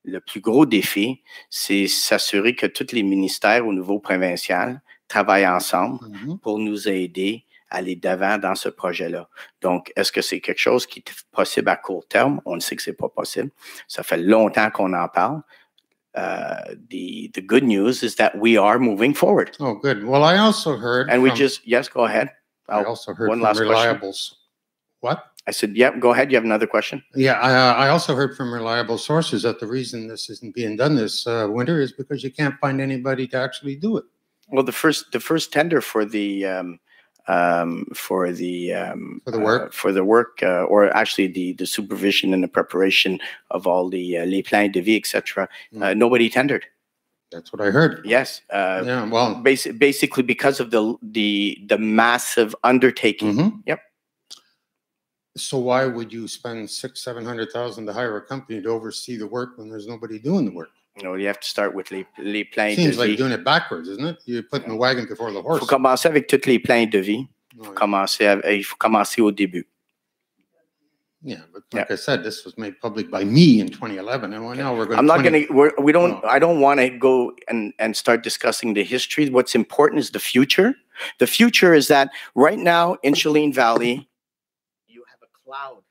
le plus gros défi, c'est s'assurer que tous les ministères au niveau provincial travaillent ensemble pour nous aider à aller d'avant dans ce projet-là. Donc, est-ce que c'est quelque chose qui est possible à court terme? On sait que c'est pas possible. Ça fait longtemps qu'on en parle. The good news is that we are moving forward. Oh, good. Well, I also heard. And yes, go ahead. I also heard one from last reliable. question. What? I said, yeah, go ahead. You have another question? Yeah, I also heard from reliable sources that the reason this isn't being done this winter is because you can't find anybody to actually do it. Well, the first tender for the work, or actually the supervision and the preparation of all the les plans de vie, etc. Nobody tendered. That's what I heard. Yes. Yeah. Well, basically because of the massive undertaking. Yep. So why would you spend $600,000-700,000 to hire a company to oversee the work when there's nobody doing the work? No, you have to start with les plans de vie. Seems like doing it backwards, isn't it? You're putting the wagon before the horse. Il faut commencer avec tous les plans de vie. Il faut commencer au début. Yeah, but like I said, this was made public by me in 2011, and now we're going. I'm not going to. We don't. I don't want to go and start discussing the history. What's important is the future. The future is that right now in Cheline Valley, you have a cloud.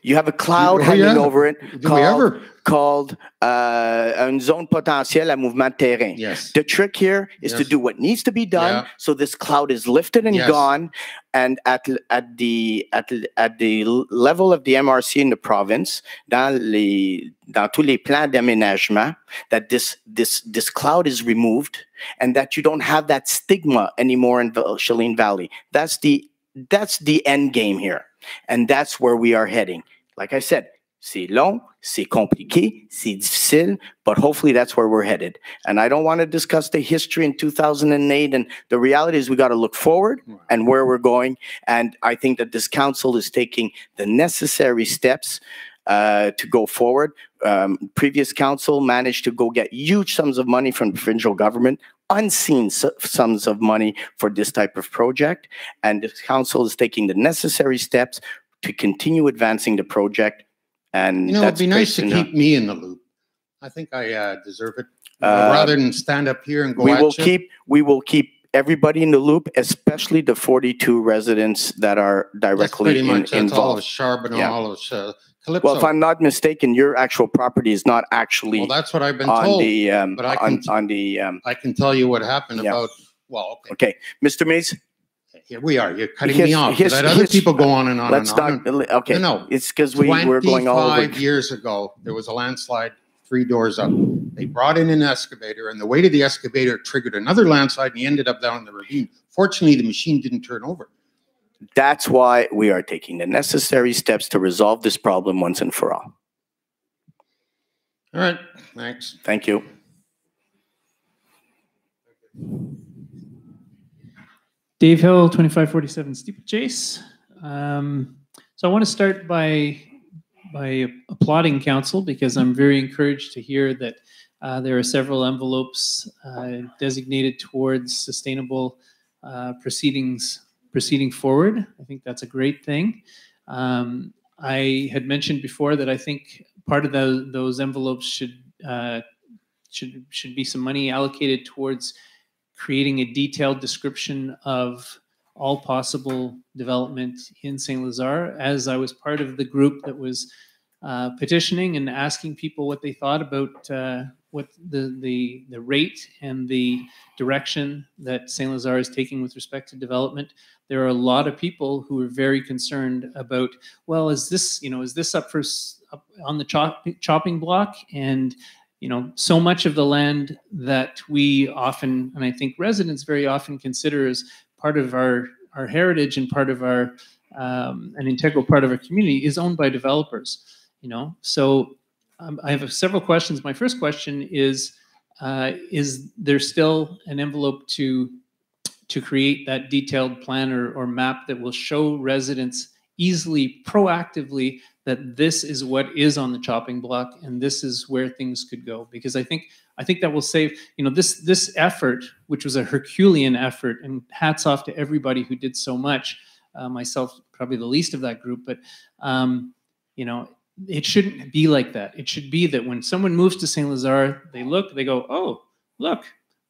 You have a cloud hanging over it called une zone potentielle à mouvement de terrain. Yes. The trick here is to do what needs to be done, so this cloud is lifted and gone, and at the level of the MRC in the province, dans tous les plans d'aménagement, that this cloud is removed, and that you don't have that stigma anymore in Cheline Valley. That's the end game here. And that's where we are heading. Like I said, c'est long, c'est compliqué, c'est difficile, but hopefully that's where we're headed. And I don't want to discuss the history in 2008. And the reality is we got to look forward and where we're going. And I think that this council is taking the necessary steps to go forward. Previous council managed to go get huge sums of money from the provincial government, unseen sums of money for this type of project. And the council is taking the necessary steps to continue advancing the project. And it'd be nice to keep me in the loop. I think I deserve it. Rather than stand up here and go we will keep everybody in the loop, especially the 42 residents that are directly involved. All of Charbonneau, all of Calypso. Well, if I'm not mistaken, your actual property is not actually. Well, that's what I've been told. But I can tell you what happened about. Well, okay, Mr. Mays. Here we are. You're cutting me off. Let other people go on and on. Let's and on. Okay. No, it's because we're going all over. 25 years ago, there was a landslide 3 doors up. They brought in an excavator, and the weight of the excavator triggered another landslide, and he ended up down in the ravine. Fortunately, the machine didn't turn over. That's why we are taking the necessary steps to resolve this problem once and for all. All right. Thanks. Thank you. Dave Hill, 2547 Steeplechase. So I want to start by applauding council, because I'm very encouraged to hear that there are several envelopes designated towards sustainable proceeding forward. I think that's a great thing. I had mentioned before that I think part of those envelopes should be some money allocated towards creating a detailed description of all possible development in Saint-Lazare, as I was part of the group that was petitioning and asking people what they thought about what the rate and the direction that Saint-Lazare is taking with respect to development. There are a lot of people who are very concerned about, well, is this up on the chopping block? And so much of the land that we often, and I think residents very often consider as part of our heritage and part of our an integral part of our community, is owned by developers. So I have several questions. My first question is there still an envelope to create that detailed plan or map that will show residents easily, proactively, that this is what is on the chopping block and this is where things could go? Because I think that will save, this effort, which was a Herculean effort, and hats off to everybody who did so much, myself probably the least of that group, but it shouldn't be like that. It should be that when someone moves to Saint-Lazare, they look, they go, oh, look,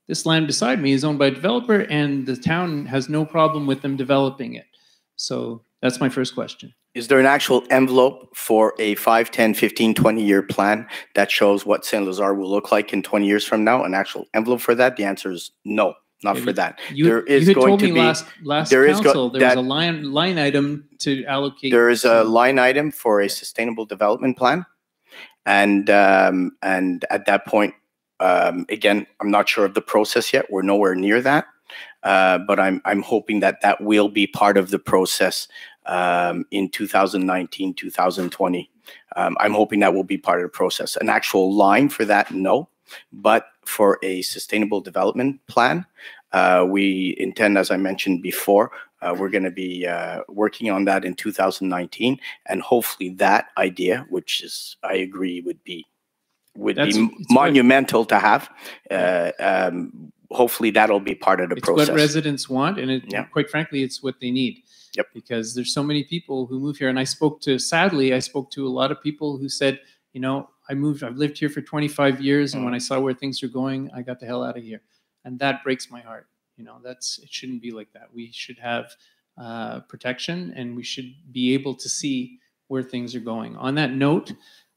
this land beside me is owned by a developer and the town has no problem with them developing it. So that's my first question. Is there an actual envelope for a 5, 10, 15, 20-year plan that shows what Saint-Lazare will look like in 20 years from now? An actual envelope for that? The answer is no, not for that. You had told me last council there was a line item to allocate. There is a line item for a sustainable development plan. And at that point, again, I'm not sure of the process yet. We're nowhere near that. But I'm hoping that that will be part of the process in 2019, 2020. I'm hoping that will be part of the process. An actual line for that, no. But for a sustainable development plan, we intend, as I mentioned before, we're going to be working on that in 2019. And hopefully that idea, which is, I agree, would be monumental to have. Hopefully that'll be part of the process. It's what residents want, and quite frankly, it's what they need. Yep. Because there's so many people who move here, and sadly, I spoke to a lot of people who said, you know, I've lived here for 25 years, and when I saw where things are going, I got the hell out of here. And that breaks my heart. You know, it shouldn't be like that. We should have protection, and we should be able to see where things are going. On that note,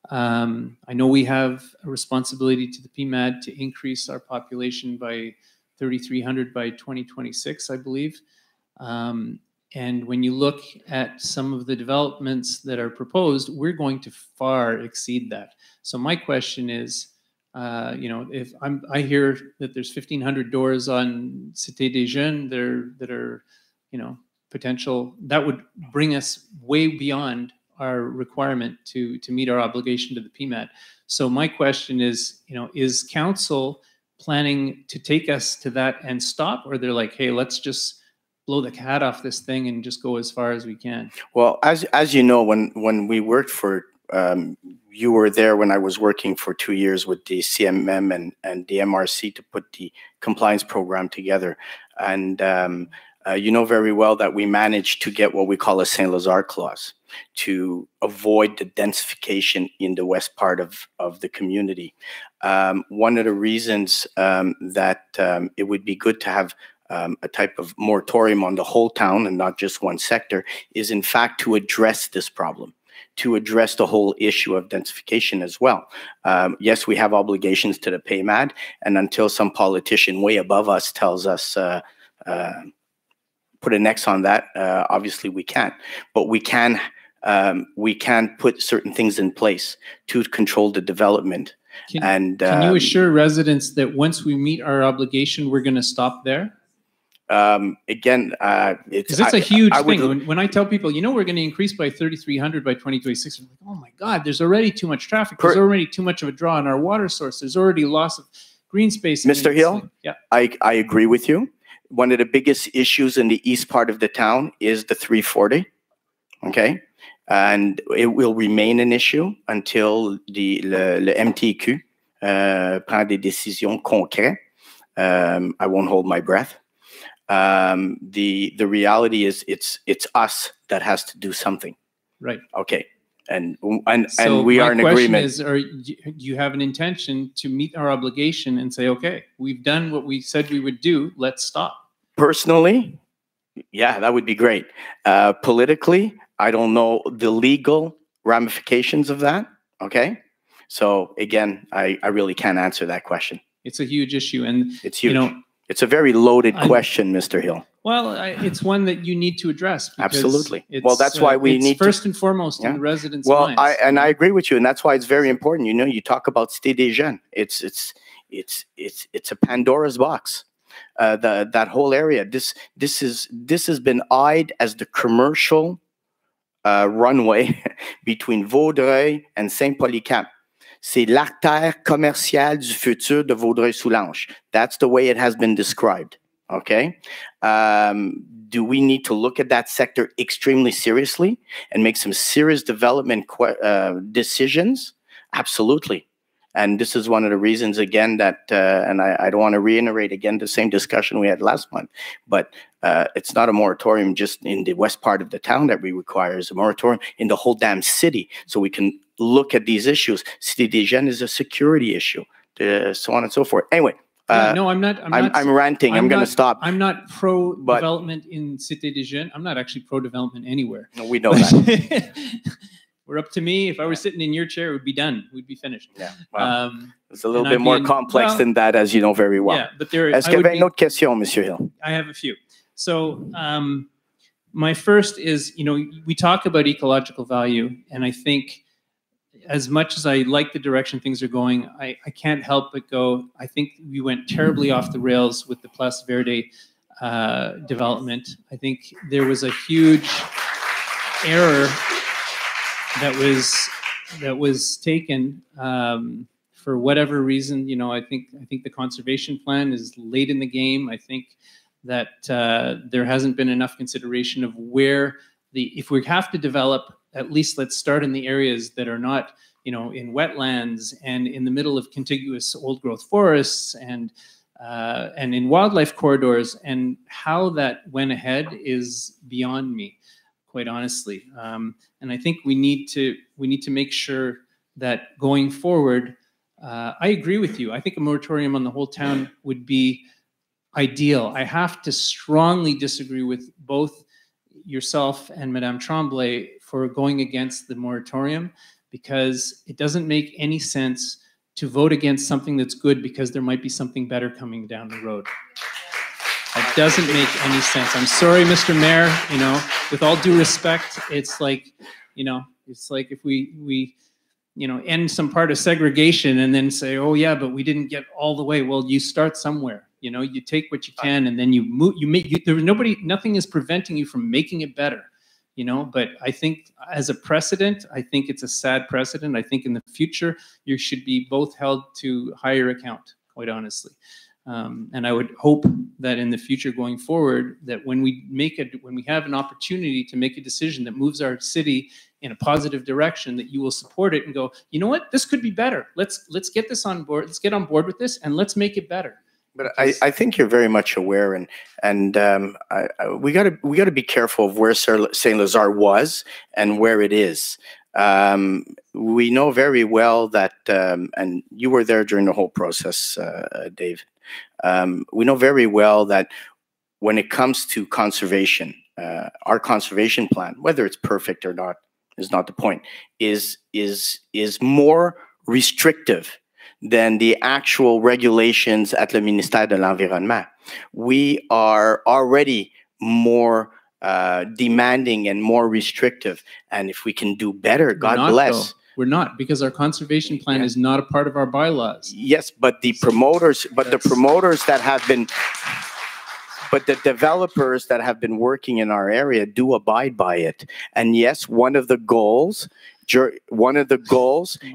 I know we have a responsibility to the PMAD to increase our population by 3,300 by 2026, I believe. And when you look at some of the developments that are proposed, we're going to far exceed that. So my question is, you know, if I hear that there's 1,500 doors on Cité des Jeunes that are, you know, potential, that would bring us way beyond our requirement to meet our obligation to the PMAD. So my question is, you know, is council planning to take us to that and stop, or they're like, hey, let's just blow the cat off this thing and just go as far as we can? Well, as you know, when we worked for, you were there when I was working for 2 years with the CMM and the MRC to put the compliance program together. And you know very well that we managed to get what we call a Saint-Lazare clause to avoid the densification in the west part of the community. One of the reasons that it would be good to have a type of moratorium on the whole town and not just one sector is in fact to address this problem, to address the whole issue of densification as well. Yes, we have obligations to the PMAD, and until some politician way above us tells us put an X on that, obviously we can't. But we can put certain things in place to control the development. Can you assure residents that once we meet our obligation, we're going to stop there? Again, because it's a huge thing. When I tell people, you know, we're going to increase by 3,300 by 2026, I'm like, oh my God, there's already too much traffic. There's already too much of a draw on our water source. There's already loss of green space. Mr. Hill, like, yeah, I agree with you. One of the biggest issues in the east part of the town is the 340. Okay. And it will remain an issue until le MTQ prend des décisions concrètes. I won't hold my breath. The reality is it's us that has to do something. Right. Okay. And so we are in agreement. So my question is, do you have an intention to meet our obligation and say, okay, we've done what we said we would do, let's stop? Personally, yeah, that would be great. Politically, I don't know the legal ramifications of that. Okay. So again, I really can't answer that question. It's a huge issue, and it's huge. You know, it's a very loaded question, Mr. Hill. Well, it's one that you need to address. Absolutely. Well, that's why we need first and foremost in the residents' minds. Well, I agree with you, and that's why it's very important. You know, you talk about Cité des Jeunes. It's a Pandora's box. That whole area. This has been eyed as the commercial runway between Vaudreuil and Saint-Polycamp. C'est l'artère commerciale du futur de Vaudreuil-Soulanges. That's the way it has been described. Okay. Do we need to look at that sector extremely seriously and make some serious development decisions? Absolutely. And this is one of the reasons, again, that, and I don't want to reiterate again the same discussion we had last month, but it's not a moratorium just in the west part of the town that we require. It's a moratorium in the whole damn city, so we can look at these issues. Cité des Jeunes is a security issue, so on and so forth. Anyway, no, I'm not. I'm ranting. I'm going to stop. I'm not pro-development in Cité des Jeunes. I'm not actually pro-development anywhere. No, we know that. We're up to me. If I were sitting in your chair, it would be done. We'd be finished. Yeah. Well, it's a little bit more complex than that, as you know very well. Yeah, but there. Est-ce qu'il y avait une autre question, Monsieur Hill? I have a few. So, my first is, we talk about ecological value, and I think, as much as I like the direction things are going, I can't help but go, I think we went terribly off the rails with the Place Verde development. I think there was a huge error that was taken for whatever reason. I think the conservation plan is late in the game. I think that there hasn't been enough consideration of where if we have to develop, at least let's start in the areas that are not, in wetlands and in the middle of contiguous old growth forests and in wildlife corridors. And how that went ahead is beyond me, quite honestly. And I think we need to make sure that going forward, I agree with you. I think a moratorium on the whole town would be ideal. I have to strongly disagree with both yourself and Madame Tremblay for going against the moratorium, because it doesn't make any sense to vote against something that's good because there might be something better coming down the road. It doesn't make any sense. I'm sorry, Mr. Mayor, with all due respect, it's like if we end some part of segregation and then say, oh yeah, but we didn't get all the way. Well, you start somewhere. You take what you can and then you move. Nothing is preventing you from making it better. But I think as a precedent, I think it's a sad precedent. I think in the future, you should be both held to higher account, quite honestly. And I would hope that in the future going forward, that when we have an opportunity to make a decision that moves our city in a positive direction, that you will support it and go, you know what, this could be better. Let's get this on board. Let's get on board with this and let's make it better. But I think you're very much aware, and we gotta be careful of where Saint-Lazare was and where it is. We know very well that, and you were there during the whole process, Dave. We know very well that when it comes to conservation, our conservation plan, whether it's perfect or not, is not the point. Is more restrictive than the actual regulations at le ministère de l'Environnement. We are already more demanding and more restrictive. And if we can do better, God bless. We're not, because our conservation plan is not a part of our bylaws. Yes, but the developers that have been working in our area do abide by it. And yes, one of the goals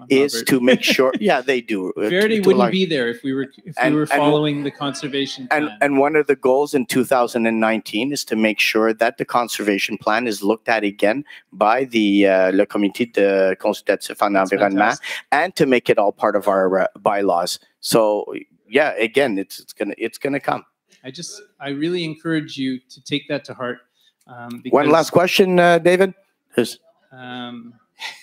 is to make sure. Yeah, they do. Verdi wouldn't be there if we were following the conservation plan. And one of the goals in 2019 is to make sure that the conservation plan is looked at again by the le Comité de consultatif en environnement, and to make it all part of our bylaws. So yeah, again, it's gonna come. I really encourage you to take that to heart. One last question, David.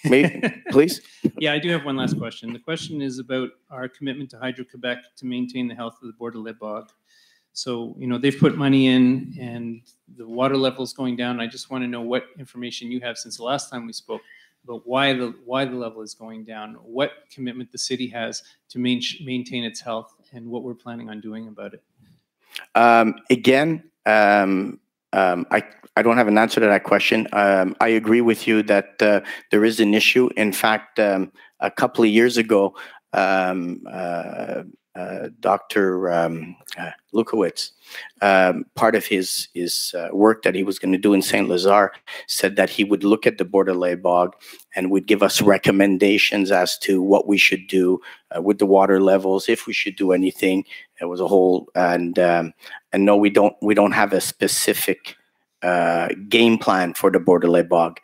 Maybe, please. Yeah, I do have one last question. The question is about our commitment to Hydro-Quebec to maintain the health of the Bordelais bog. So, they've put money in and the water level is going down. I just want to know what information you have since the last time we spoke about why the level is going down, what commitment the city has to maintain its health, and what we're planning on doing about it. I don't have an answer to that question. I agree with you that there is an issue. In fact, a couple of years ago, Dr. Lukowitz, part of his work that he was going to do in Saint-Lazare, said that he would look at the Bordelais bog and would give us recommendations as to what we should do with the water levels, if we should do anything. It was a whole, and no, we don't have a specific game plan for the Bordelais bog.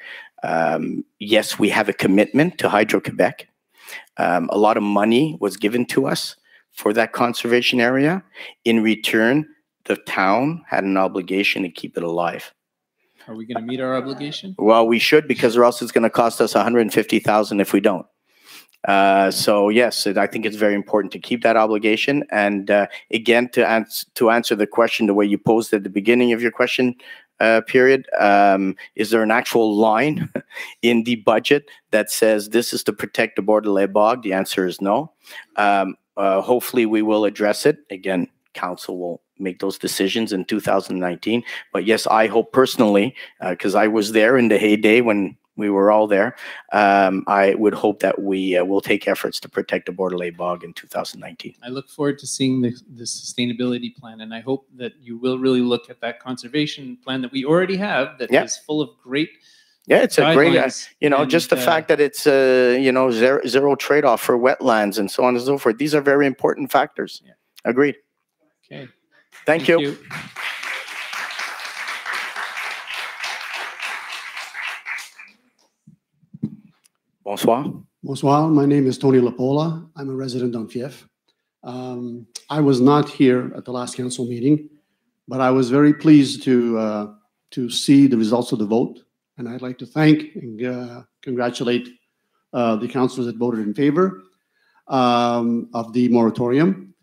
Yes, we have a commitment to Hydro-Quebec. A lot of money was given to us for that conservation area. In return, the town had an obligation to keep it alive. Are we going to meet our obligation? Well, we should, because or else it's going to cost us $150,000 if we don't. So yes, I think it's very important to keep that obligation. And again, to answer the question the way you posed at the beginning of your question period, is there an actual line in the budget that says this is to protect the Bordelais bog? The answer is no. Hopefully we will address it. Again, council will make those decisions in 2019. But yes, I hope personally, because I was there in the heyday when we were all there, I would hope that we will take efforts to protect the Bordelais bog in 2019. I look forward to seeing the sustainability plan, and I hope that you will really look at that conservation plan that we already have that is full of great it's a great, and, just the fact that it's, zero trade-off for wetlands and so on and so forth. These are very important factors. Yeah. Agreed. Okay. Thank you. Bonsoir. Bonsoir. My name is Tony Lapola. I'm a resident on Fief. I was not here at the last council meeting, but I was very pleased to see the results of the vote. And I'd like to thank and congratulate the councillors that voted in favor of the moratorium.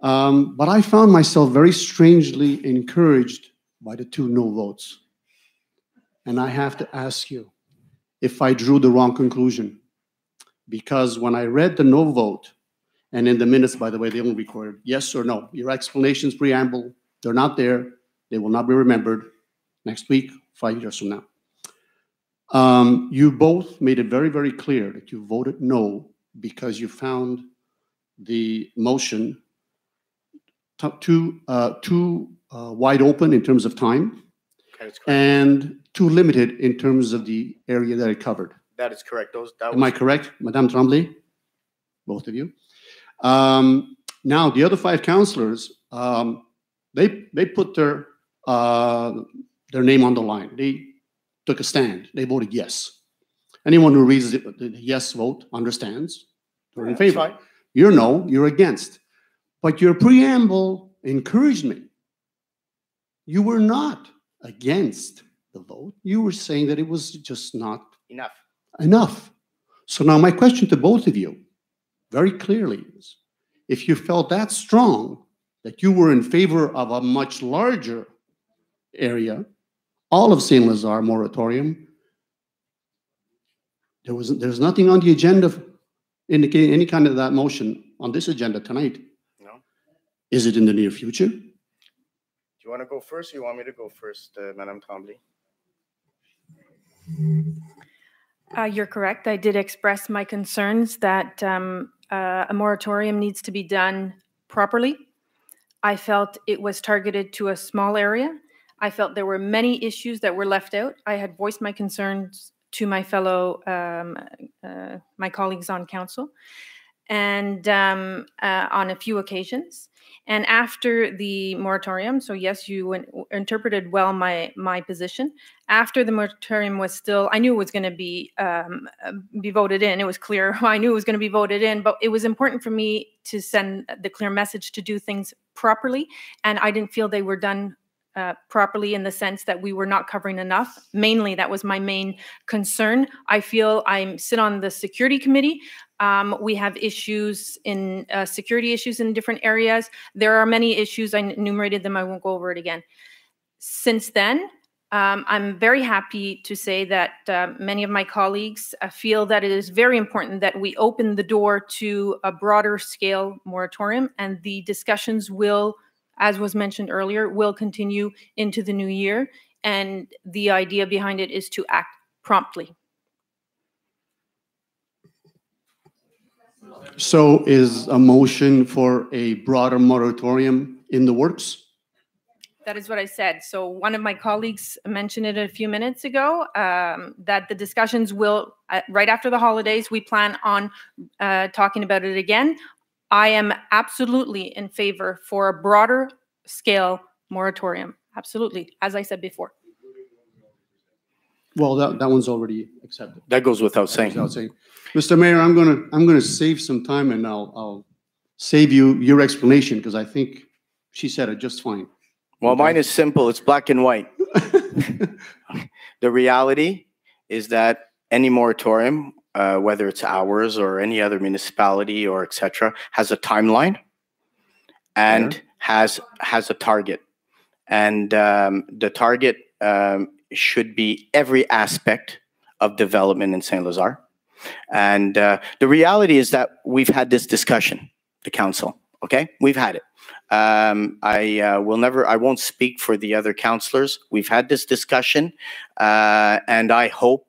But I found myself very strangely encouraged by the 2 no votes. And I have to ask you if I drew the wrong conclusion. Because when I read the no vote, and in the minutes, by the way, they only recorded yes or no. Your explanations, preamble, they're not there. They will not be remembered next week, 5 years from now. You both made it very, very clear that you voted no because you found the motion too wide open in terms of time and too limited in terms of the area that it covered. That is correct. Am I correct, Madame Tremblay? Both of you. Now, the other 5 councillors, they put their name on the line. They took a stand. They voted yes. Anyone who reads the yes vote understands they're in favor. Fine. You're no, you're against. But your preamble encouraged me. You were not against the vote. You were saying that it was just not enough. So now my question to both of you, very clearly, is if you felt that strong that you were in favor of a much larger area, all of Saint-Lazare moratorium, there's nothing on the agenda indicating any kind of that motion on this agenda tonight. No. Is it in the near future? Do you want to go first, or you want me to go first, Madame Tremblay? You're correct. I did express my concerns that a moratorium needs to be done properly. I felt it was targeted to a small area. I felt there were many issues that were left out. I had voiced my concerns to my fellow, my colleagues on council, and on a few occasions. And after the moratorium, so yes, you interpreted well my position. After the moratorium was still, I knew it was going to be voted in. It was clear. I knew it was going to be voted in, but it was important for me to send the clear message to do things properly. And I didn't feel they were done properly in the sense that we were not covering enough. Mainly, that was my main concern. I feel I sit on the security committee. We have issues in security issues in different areas. There are many issues. I enumerated them. I won't go over it again. Since then, I'm very happy to say that many of my colleagues feel that it is very important that we open the door to a broader scale moratorium, and the discussions will, as was mentioned earlier, will continue into the new year. And the idea behind it is to act promptly. So is a motion for a broader moratorium in the works? That is what I said. So one of my colleagues mentioned it a few minutes ago, that the discussions will, right after the holidays, we plan on talking about it again. I am absolutely in favor for a broader scale moratorium. Absolutely, as I said before. Well, that one's already accepted. That goes without saying. Mr. Mayor, I'm gonna save some time, and I'll save you your explanation, because I think she said it just fine. Well, mine is simple. It's black and white. The reality is that any moratorium, whether it's ours or any other municipality or etc., has a timeline and has a target. And the target should be every aspect of development in Saint-Lazare. And the reality is that we've had this discussion, the council, okay? We've had it. I won't speak for the other councillors. We've had this discussion, and I hope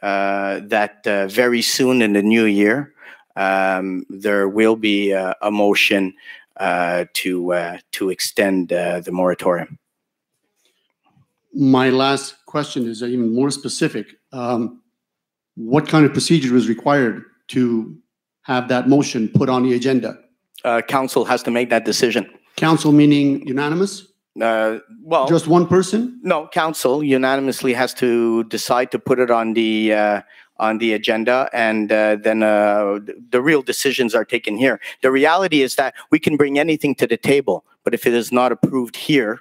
that very soon in the new year, there will be a motion to extend the moratorium. My last question is even more specific. What kind of procedure is required to have that motion put on the agenda? Council has to make that decision. Council meaning unanimous? Well, just one person? No, council unanimously has to decide to put it on the agenda, and then the real decisions are taken here. The reality is that we can bring anything to the table, but if it is not approved here,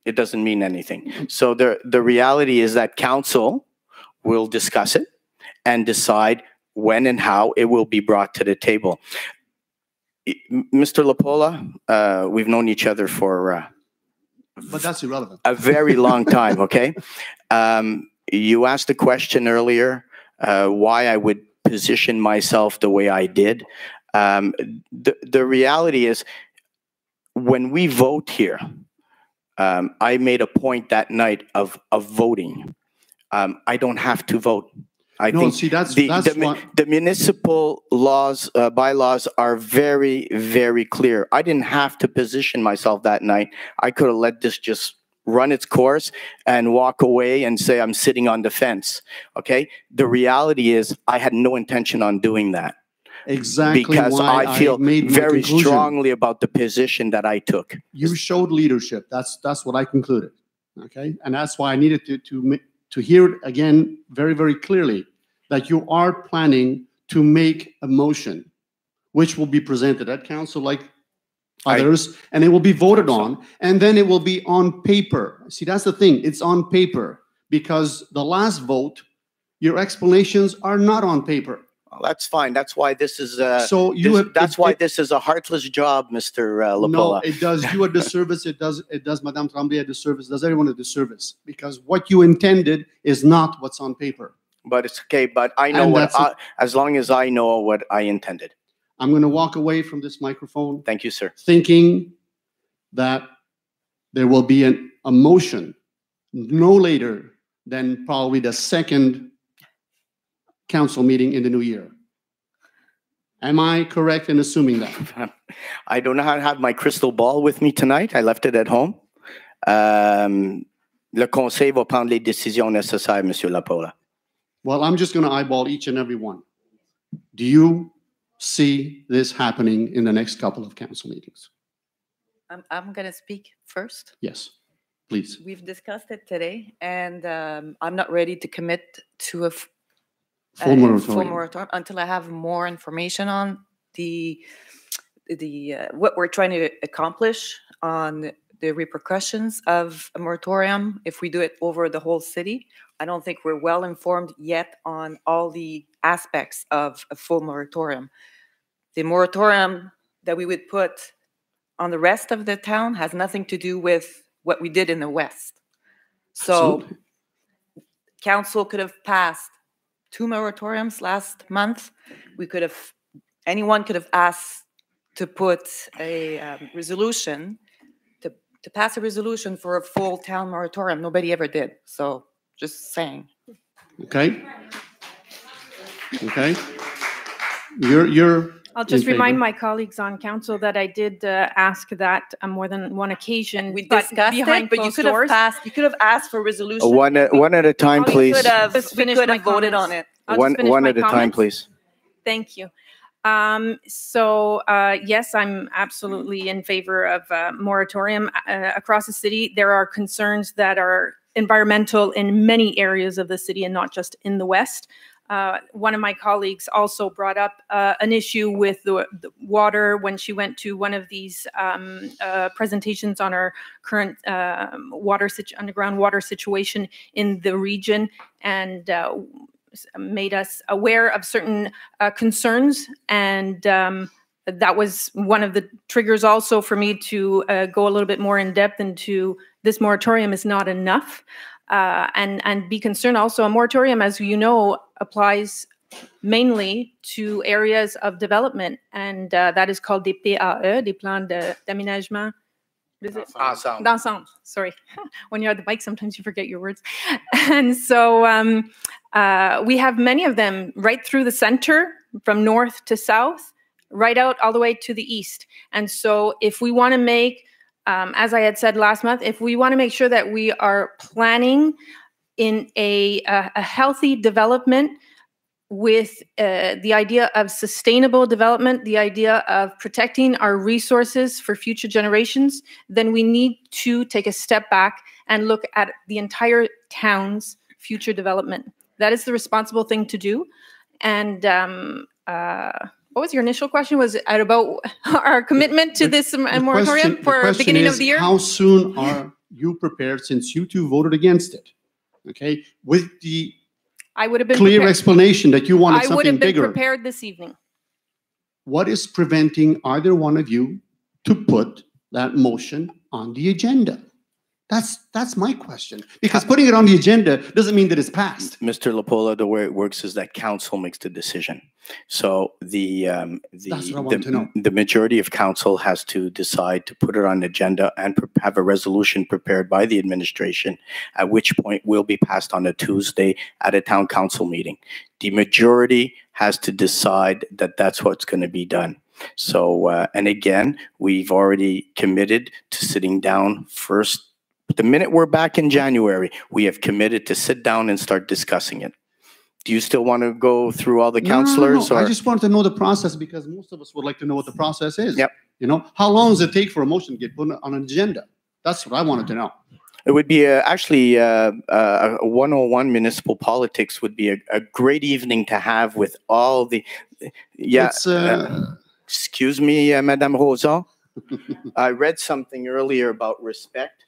it doesn't mean anything. So the reality is that council will discuss it and decide when and how it will be brought to the table. Mr. Lapola, we've known each other for but that's irrelevant. A very long time, okay? You asked a question earlier, why I would position myself the way I did. The reality is, when we vote here, I made a point that night of voting. I don't have to vote. I think the municipal laws, bylaws are very, very clear. I didn't have to position myself that night. I could have let this just run its course and walk away and say I'm sitting on the fence. Okay? The reality is I had no intention on doing that. Exactly. Because I feel very strongly about the position that I took. You showed leadership. That's what I concluded. Okay? And that's why I needed to hear it again very, very clearly, that you are planning to make a motion, which will be presented at council like others, and it will be voted on, and then it will be on paper. See, that's the thing. It's on paper, because the last vote, your explanations are not on paper. Well, that's fine. That's why this is this is a heartless job, Mr. Lapola. No, it does you a disservice. It does Madame Tremblay a disservice. It does everyone a disservice, because what you intended is not what's on paper. But it's okay. But I know as long as I know what I intended. I'm going to walk away from this microphone. Thank you, sir. Thinking that there will be a motion no later than probably the second council meeting in the new year. Am I correct in assuming that? I do not have my crystal ball with me tonight. I left it at home. Le conseil va prendre les décisions nécessaires, Monsieur Lapola. Well, I'm just going to eyeball each and every one. Do you see this happening in the next couple of council meetings? I'm going to speak first. Yes, please. We've discussed it today, and I'm not ready to commit to a full moratorium until I have more information on the what we're trying to accomplish, on the repercussions of a moratorium if we do it over the whole city. I don't think we're well informed yet on all the aspects of a full moratorium. The moratorium that we would put on the rest of the town has nothing to do with what we did in the West. So absolutely. Council could have passed 2 moratoriums last month. Anyone could have asked to put a resolution, to pass a resolution for a full town moratorium. Nobody ever did. So just saying. Okay. Okay. I'll just remind my colleagues on council that I did ask that on more than one occasion. We discussed it, but you could have passed. You could have asked for a resolution. One at a time, please. We could have voted on it. One at a time, please. Thank you. Yes, I'm absolutely in favor of a moratorium across the city. There are concerns that are environmental in many areas of the city and not just in the West. one of my colleagues also brought up an issue with the water when she went to one of these presentations on our current underground water situation in the region, and made us aware of certain concerns. And that was one of the triggers also for me to go a little bit more in depth into this moratorium is not enough. And be concerned also, a moratorium, as you know, applies mainly to areas of development, and that is called des PAE, des plans d'aménagement. D'ensemble. Sorry. When you're at the bike, sometimes you forget your words. And so we have many of them right through the center, from north to south, right out all the way to the east. And so if we want to make, as I had said last month, if we want to make sure that we are planning in a healthy development with the idea of sustainable development, the idea of protecting our resources for future generations, then we need to take a step back and look at the entire town's future development. That is the responsible thing to do. And what was your initial question? Was it about our commitment to this moratorium for beginning of the year? How soon are you prepared, since you two voted against it? Okay, with the clear explanation that you wanted something bigger. I would have been prepared this evening. What is preventing either one of you to put that motion on the agenda? That's my question. Because putting it on the agenda doesn't mean that it's passed. Mr. Lapola, the way it works is that council makes the decision. So That's what I want to know. the majority of council has to decide to put it on the agenda and have a resolution prepared by the administration, at which point will be passed on a Tuesday at a town council meeting. The majority has to decide that that's what's going to be done. So, and again, we've already committed to sitting down first. The minute we're back in January, we have committed to sit down and start discussing it. Do you still want to go through all the councillors? No. I just want to know the process, because most of us would like to know what the process is. Yep. You know, how long does it take for a motion to get put on an agenda? That's what I wanted to know. It would be actually 101 municipal politics would be a great evening to have with all the. Yeah. Excuse me, Madame Rosa. I read something earlier about respect.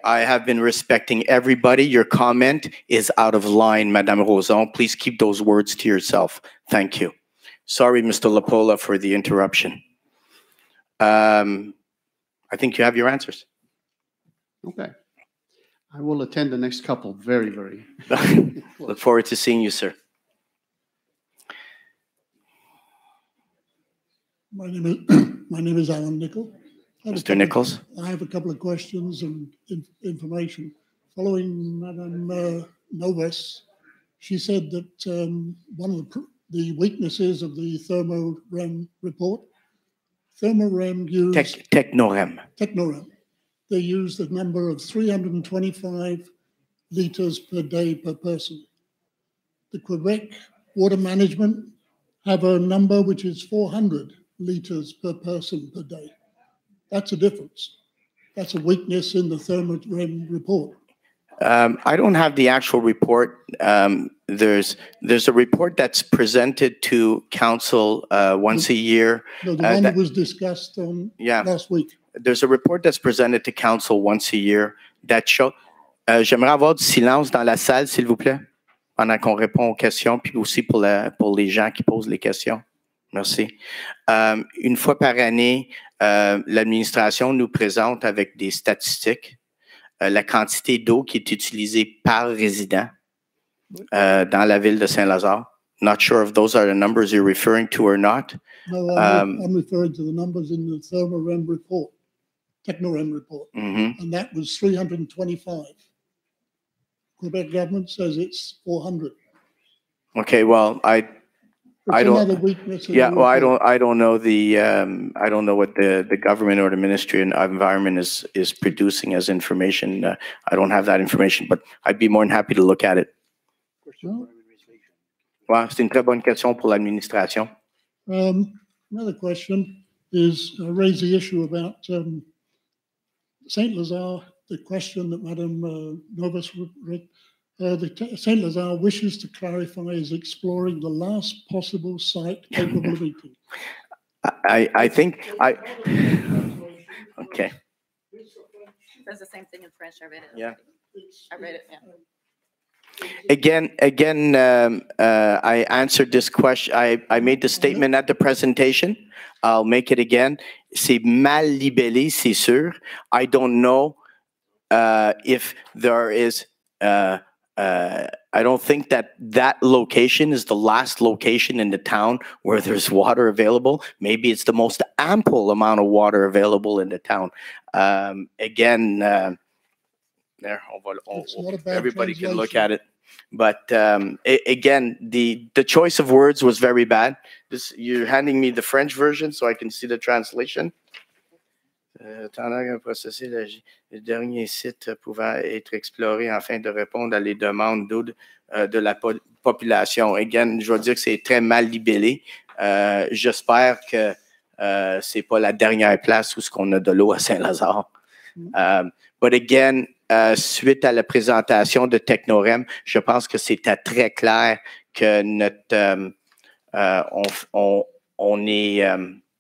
I have been respecting everybody. Your comment is out of line, Madame Roson. Please keep those words to yourself. Thank you. Sorry, Mr. Lapola, for the interruption. I think you have your answers. Okay. I will attend the next couple very, very. Look forward to seeing you, sir. My name is Alan Nicol. Mr. Nichols. I have a couple of questions and information. Following Madame Noves, she said that one of the weaknesses of the Thermo-REM report, Thermo-REM used... Techno-REM. Techno-REM. They used the number of 325 litres per day per person. The Quebec Water Management have a number which is 400 litres per person per day. That's a difference. That's a weakness in the Thermo-REM report. I don't have the actual report. There's a report that's presented to council once a year. No, the one that was discussed on last week. There's a report that's presented to council once a year that shows. J'aimerais avoir du silence dans la salle, s'il vous plaît, pendant qu'on répond aux questions, puis aussi pour les gens qui posent les questions. Merci. Une fois par année, l'administration nous présente avec des statistiques la quantité d'eau qui est utilisée par résident dans la ville de Saint-Lazare. Not sure if those are the numbers you're referring to or not. No, I'm referring to the numbers in the Thermo-REM report, Techno-REM report, and that was 325. Quebec government says it's 400. Okay, well, I don't. Yeah, well, I don't know the. I don't know what the government or the Ministry of Environment is producing as information. I don't have that information, but I'd be more than happy to look at it. Ouais, c'est une très bonne question pour l'administration. Another question is raise the issue about Saint-Lazare the question that Madam Novus the Saint-Lazare wishes to clarify is exploring the last possible site capable of eating. I think okay. That's the same thing in French. I read it. Yeah. I read it. Yeah. Again, I answered this question. I made the statement at the presentation. I'll make it again. C'est mal libellé, c'est sûr. I don't know if there is. I don't think that location is the last location in the town where there's water available. Maybe it's the most ample amount of water available in the town. Again, there, everybody can look at it. But again, the choice of words was very bad. You're handing me the French version so I can see the translation. Tendant à processer le dernier site pouvant être exploré afin de répondre à les demandes d'eau de la population. Again, je dois dire que c'est très mal libellé. J'espère que c'est pas la dernière place où on a de l'eau à Saint-Lazare. But again, suite à la présentation de Technorem, je pense que c'était très clair que notre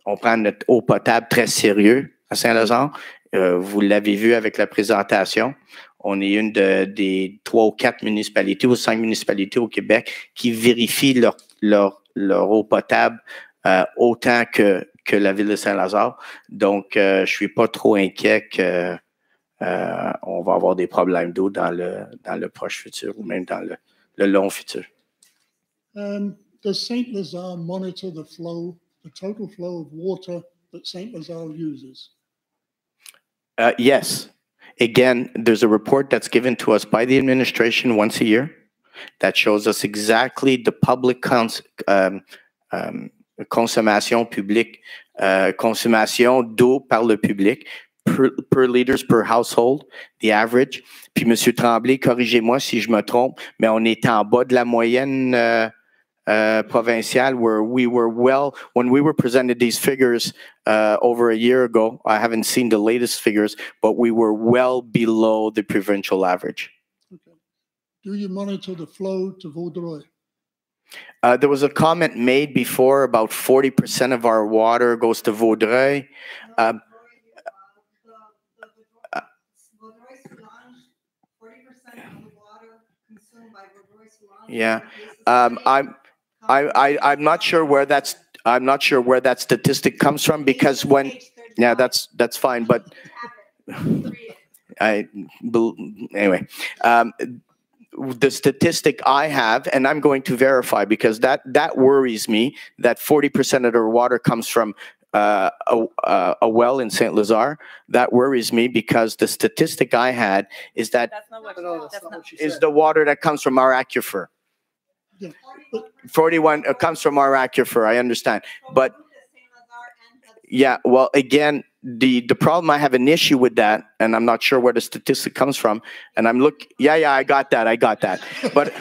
on prend notre eau potable très sérieux à Saint-Lazare. Vous l'avez vu avec la présentation. On est une des 3 ou 4 municipalités ou 5 municipalités au Québec qui vérifient leur eau potable autant que la ville de Saint-Lazare. Donc, je ne suis pas trop inquiet que on va avoir des problèmes d'eau dans le proche futur ou même dans le long futur. Does Saint-Lazare monitor the total flow of water that Saint-Lazare uses? Yes. Again, there's a report that's given to us by the administration once a year that shows us exactly the public consommation publique, consommation d'eau par le public, per liters per household, the average. Puis, M. Tremblay, corrigez-moi si je me trompe, mais on est en bas de la moyenne provincial, where we were when we were presented these figures over a year ago. I haven't seen the latest figures, but we were well below the provincial average. Okay. Do you monitor the flow to Vaudreuil? There was a comment made before about 40% of our water goes to Vaudreuil. Yeah, I'm not sure where that statistic comes from, because yeah, that's fine, but anyway, the statistic I have, and I'm going to verify, because that worries me, that 40% of the water comes from a well in Saint-Lazare. That worries me, because the statistic I had is that is the water that comes from our aquifer. 41 comes from our aquifer, I understand. But yeah, well, again, the problem, I have an issue with that, and I'm not sure where the statistic comes from. And yeah, I got that. But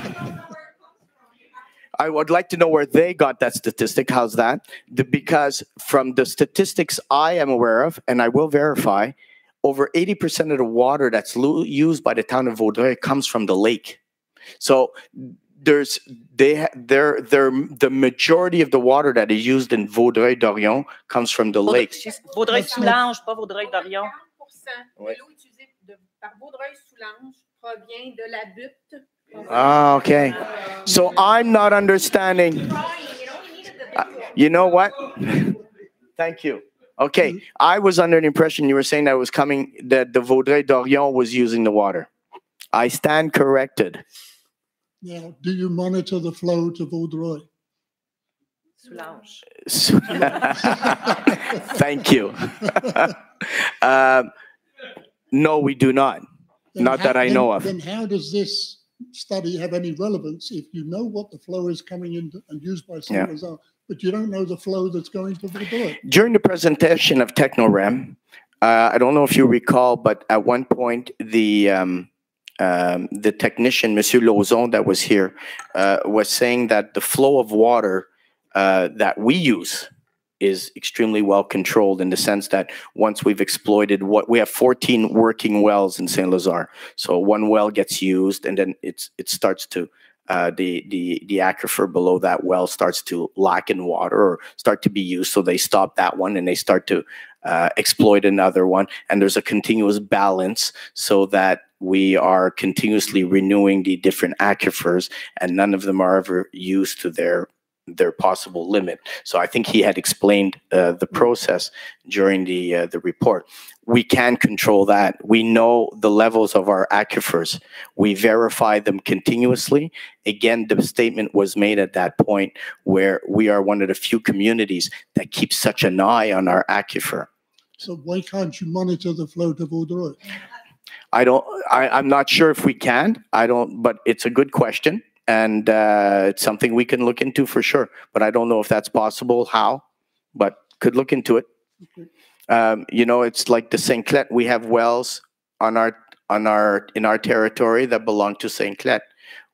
I would like to know where they got that statistic. How's that? Because from the statistics I am aware of, and I will verify, over 80% of the water that's used by the town of Vaudreuil comes from the lake. So the majority of the water that is used in Vaudreuil-Dorion comes from the lake. Vaudreuil-Soulanges, pas Vaudreuil-Dorion. 40% de l'eau utilisée par Vaudreuil-Soulanges provient de la butte. Ah, okay. So I'm not understanding. You know what? Thank you. Okay, I was under the impression you were saying that the Vaudreuil-Dorion was using the water. I stand corrected. Now, do you monitor the flow to Vaudreuil? Thank you. No, we do not. Not that I know of. Then how does this study have any relevance if you know what the flow is coming in and used by Saint-Lazare, but you don't know the flow that's going to Vaudreuil? During the presentation of Technorem, I don't know if you recall, but at one point the technician, Monsieur Lauzon, that was here, was saying that the flow of water that we use is extremely well controlled in the sense that once we've exploited we have 14 working wells in Saint-Lazare. So one well gets used and then it starts to, the aquifer below that well starts to lack in water or start to be used. So they stop that one and they start to exploit another one. And there's a continuous balance so that we are continuously renewing the different aquifers and none of them are ever used to their possible limit. So I think he had explained the process during the report. We can control that. We know the levels of our aquifers. We verify them continuously. Again, the statement was made at that point where we are one of the few communities that keep such an eye on our aquifer. So why can't you monitor the flow of eau de rose? I'm not sure if we can. But it's a good question. And it's something we can look into for sure. But I don't know if that's possible, how, but could look into it. Okay. You know, it's like the St. Clet. We have wells in our territory that belong to St. Clet.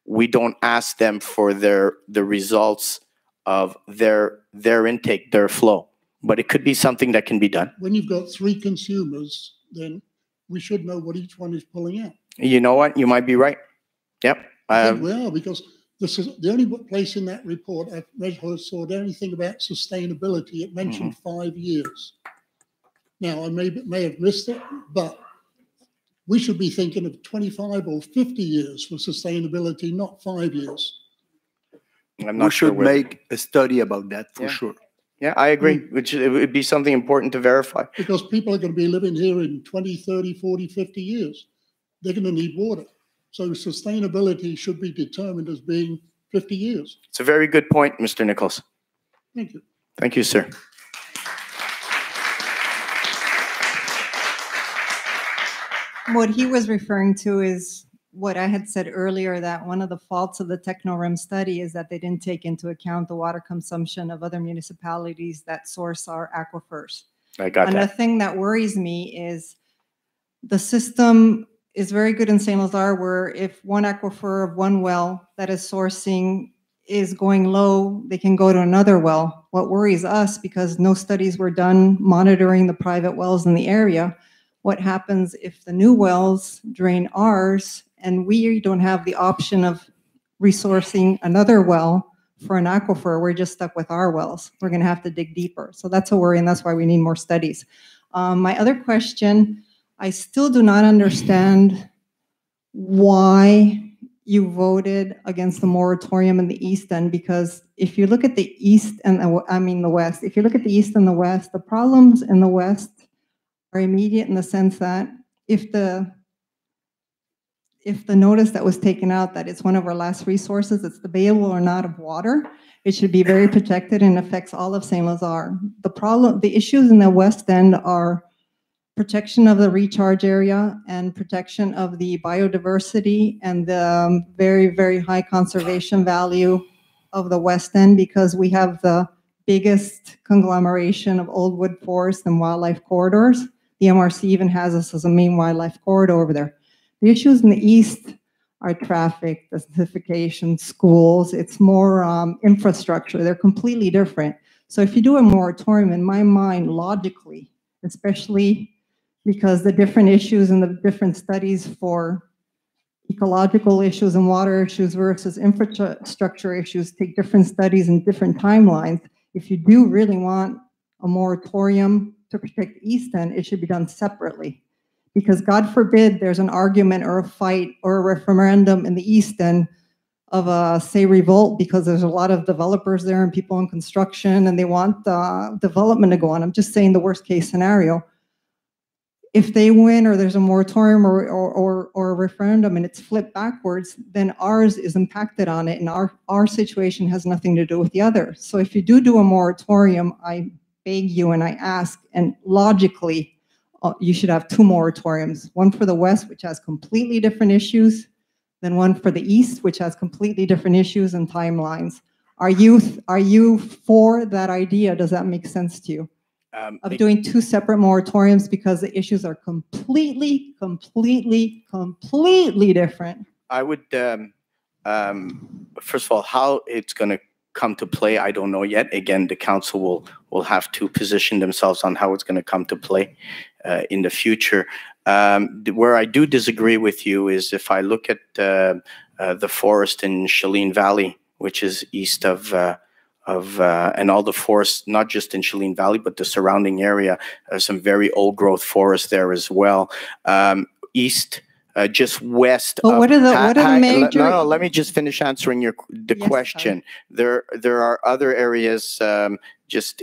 We don't ask them for the results of their intake, their flow. But it could be something that can be done. When you've got 3 consumers, then we should know what each one is pulling out. You know what? You might be right. Yep. I think we are, because this is the only place in that report I've read or saw anything about sustainability. It mentioned 5 years. Now, I may have missed it, but we should be thinking of 25 or 50 years for sustainability, not 5 years. I'm not sure. We should make a study about that for sure. Yeah, I agree. Which it would be something important to verify. Because people are going to be living here in 20, 30, 40, 50 years. They're going to need water. So sustainability should be determined as being 50 years. It's a very good point, Mr. Nichols. Thank you. Thank you, sir. What he was referring to is what I had said earlier, that one of the faults of the Techno-REM study is that they didn't take into account the water consumption of other municipalities that source our aquifers. I got that. Another thing that worries me is the system is very good in Saint-Lazare, where if one aquifer of one well that is sourcing is going low, they can go to another well. What worries us, because no studies were done monitoring the private wells in the area, what happens if the new wells drain ours and we don't have the option of resourcing another well for an aquifer? We're just stuck with our wells. We're going to have to dig deeper. So that's a worry, and that's why we need more studies. My other question, I still do not understand why you voted against the moratorium in the East End, because if you look at the East and the West, if you look at the East and the West, the problems in the West are immediate in the sense that if the notice that was taken out that it's one of our last resources, it's debatable or not of water, it should be very protected and affects all of Saint-Lazare. The issues in the West End are protection of the recharge area and protection of the biodiversity and the very, very high conservation value of the West End, because we have the biggest conglomeration of old wood forests and wildlife corridors. The MRC even has us as a main wildlife corridor over there. The issues in the East are traffic, densification, schools. It's more infrastructure. They're completely different. So if you do a moratorium, in my mind, logically, especially because the different issues and the different studies for ecological issues and water issues versus infrastructure issues take different studies and different timelines. If you do really want a moratorium to protect East End, it should be done separately. Because God forbid there's an argument or a fight or a referendum in the East End of a, say, revolt, because there's a lot of developers there and people in construction and they want development to go on. I'm just saying the worst case scenario. If they win or there's a moratorium or a referendum and it's flipped backwards, then ours is impacted on it, and our situation has nothing to do with the other. So if you do a moratorium, I beg you and I ask, and logically, you should have 2 moratoriums, one for the West, which has completely different issues, then one for the East, which has completely different issues and timelines. Are you for that idea? Does that make sense to you? Of doing 2 separate moratoriums, because the issues are completely different. I would, first of all, how it's going to come to play, I don't know yet. Again, the council will have to position themselves on how it's going to come to play in the future. Where I do disagree with you is if I look at the forest in Cheline Valley, which is east of and all the forests, not just in Cheline Valley, but the surrounding area, some very old growth forests there as well. East, just west. But what are the major? No, let me just finish answering the question. Sorry. There are other areas just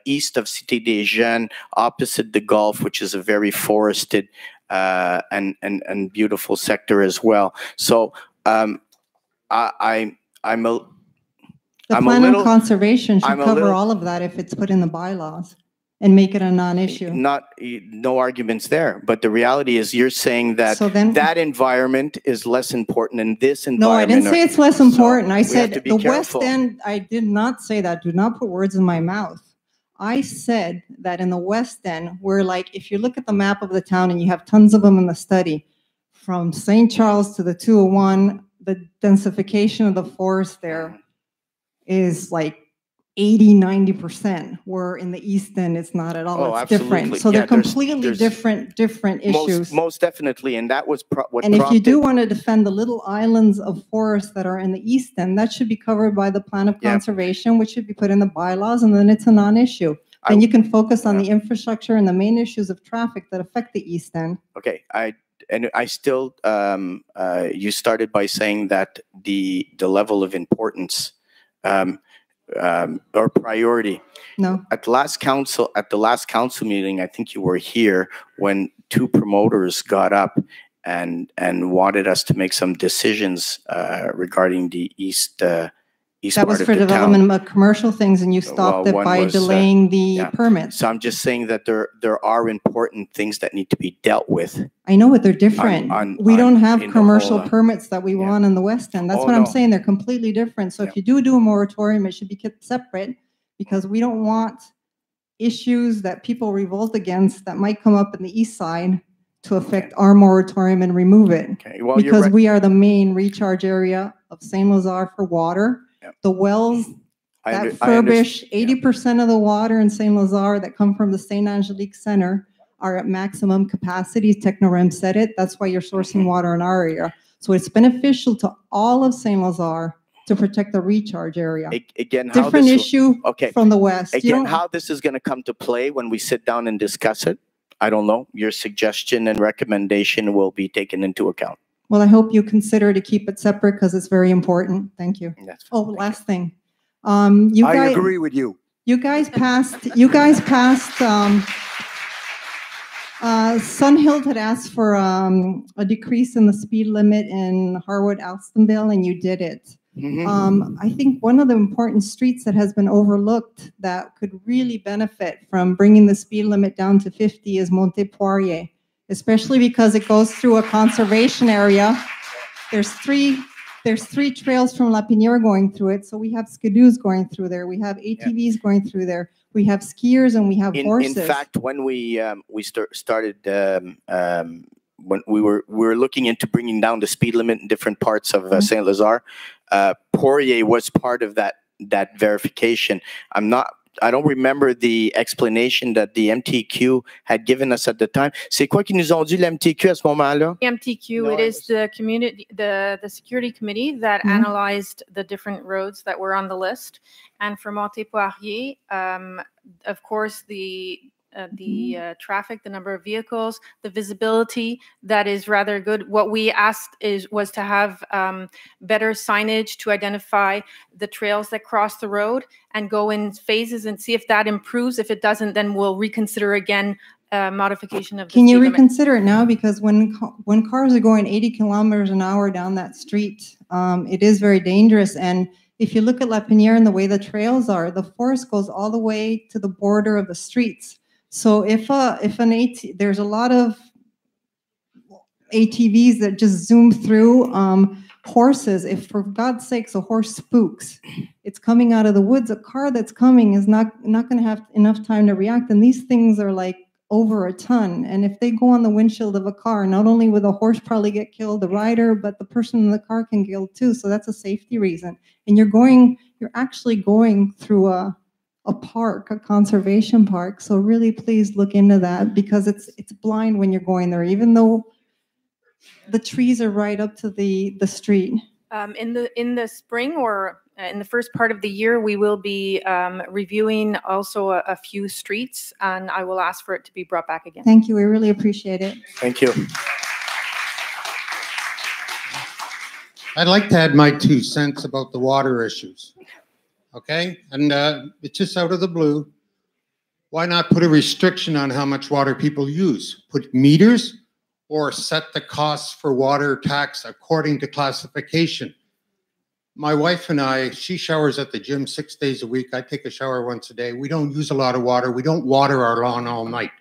east of Cité des Jeunes, opposite the Gulf, which is a very forested and beautiful sector as well. So I'm a The plan of conservation should cover all of that if it's put in the bylaws and make it a non-issue. No arguments there, but the reality is you're saying that that environment is less important than this environment. No, I didn't say it's less important. I said the West End, I did not say that. Do not put words in my mouth. I said that in the West End, where like, if you look at the map of the town and you have tons of them in the study, from St. Charles to the 201, the densification of the forest there is like 80–90%, where in the East End it's not at all. Oh, it's absolutely. different. So they're completely different issues. Most definitely, and that was what and if you do want to defend the little islands of forest that are in the East End, that should be covered by the plan of conservation, which should be put in the bylaws, and then it's a non-issue. And you can focus on the infrastructure and the main issues of traffic that affect the East End. Okay, I still, you started by saying that the level of importance or priority. No. At the last council meeting, I think you were here when two promoters got up and wanted us to make some decisions regarding the east that was for development of commercial things, and you stopped it by delaying the permits. So I'm just saying that there are important things that need to be dealt with. I know, but they're different. We don't have commercial permits that we want in the West End. That's what I'm saying. They're completely different. So if you do a moratorium, it should be kept separate, because we don't want issues that people revolt against that might come up in the East Side to affect our moratorium and remove it. Okay. Well, because we are the main recharge area of Saint-Lazare for water. The wells that furbish 80% of the water in Saint-Lazare that come from the St. Angelique Center are at maximum capacity. Technorem said it. That's why you're sourcing water in our area. So it's beneficial to all of Saint-Lazare to protect the recharge area. Again, different issue from the West. Again, how this is going to come to play when we sit down and discuss it, I don't know. Your suggestion and recommendation will be taken into account. Well, I hope you consider to keep it separate because it's very important. Thank you. Last thing. I agree with you. You guys passed. Sunhill had asked for a decrease in the speed limit in Harwood-Alstonville, and you did it. I think one of the important streets that has been overlooked that could really benefit from bringing the speed limit down to 50 is Monte-Poirier, especially because it goes through a conservation area. There's three trails from La Pinière going through it. So we have skidoos going through there. We have ATVs going through there. We have skiers and we have horses. In fact, when we started, when we were looking into bringing down the speed limit in different parts of Saint-Lazare, Poirier was part of that verification. I don't remember the explanation that the MTQ had given us at the time. C'est quoi qu'ils nous ont dit, l'MTQ, à ce moment-là? MTQ, it is the community, the security committee that analyzed the different roads that were on the list. And for Monte-Poirier, of course, the traffic, the number of vehicles, the visibility, that is rather good. What we asked was to have better signage to identify the trails that cross the road and go in phases and see if that improves. If it doesn't, then we'll reconsider again modification of the Can you speed reconsider it now? Because when cars are going 80 kilometers an hour down that street, it is very dangerous. And if you look at La Pinière and the way the trails are, the forest goes all the way to the border of the streets. So if there's a lot of ATVs that just zoom through horses, if for God's sakes a horse spooks, it's coming out of the woods, a car that's coming is not going to have enough time to react. And these things are like over a ton. And if they go on the windshield of a car, not only will the horse probably get killed, the rider, but the person in the car can get killed too. So that's a safety reason. And you're actually going through a park, a conservation park. So really please look into that, because it's blind when you're going there, even though the trees are right up to the street. In the spring or in the first part of the year, we will be reviewing also a few streets, and I will ask for it to be brought back again. Thank you. We really appreciate it. Thank you. I'd like to add my 2 cents about the water issues. Okay? And it's just out of the blue. Why not put a restriction on how much water people use? Put meters or set the costs for water tax according to classification. My wife and I, she showers at the gym 6 days a week. I take a shower once a day. We don't use a lot of water. We don't water our lawn all night.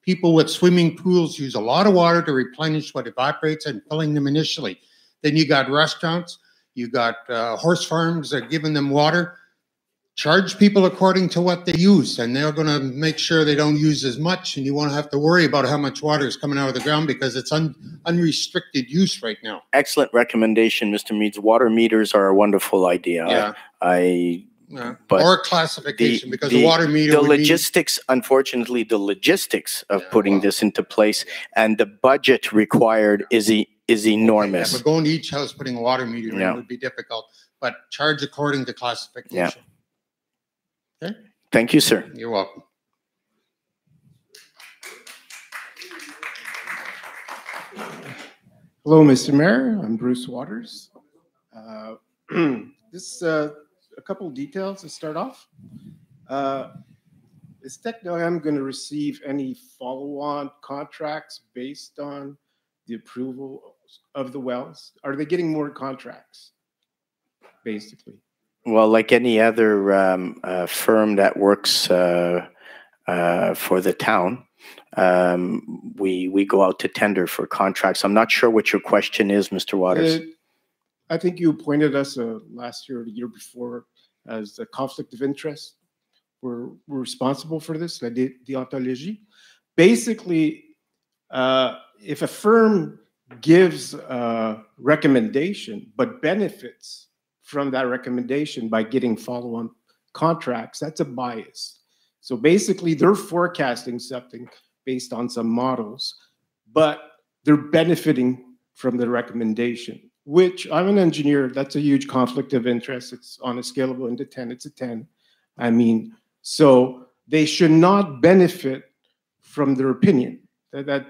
People with swimming pools use a lot of water to replenish what evaporates and filling them initially. Then you got restaurants, you got horse farms that are giving them water. Charge people according to what they use, and they're going to make sure they don't use as much, and you won't have to worry about how much water is coming out of the ground because it's unrestricted use right now. Excellent recommendation, Mr. Meads. Water meters are a wonderful idea. Yeah. Or classification, because the water meter the would logistics, unfortunately, the logistics of putting this into place and the budget required is enormous. But going to each house putting a water meter in would be difficult, but charge according to classification. Okay. Thank you, sir. You're welcome. Hello, Mr. Mayor. I'm Bruce Waters. This a couple of details to start off. Is Technoram going to receive any follow-on contracts based on the approval of the wells? Are they getting more contracts, basically? Well, like any other firm that works for the town, we go out to tender for contracts. I'm not sure what your question is, Mr. Waters. I think you appointed us last year or the year before as a conflict of interest. We're responsible for this, la deontologie. Basically, if a firm gives a recommendation but benefits from that recommendation by getting follow-on contracts, that's a bias. So basically, they're forecasting something based on some models, but they're benefiting from the recommendation, which I'm an engineer, that's a huge conflict of interest. It's on a scale of 1 to 10, it's a 10. I mean, so they should not benefit from their opinion. That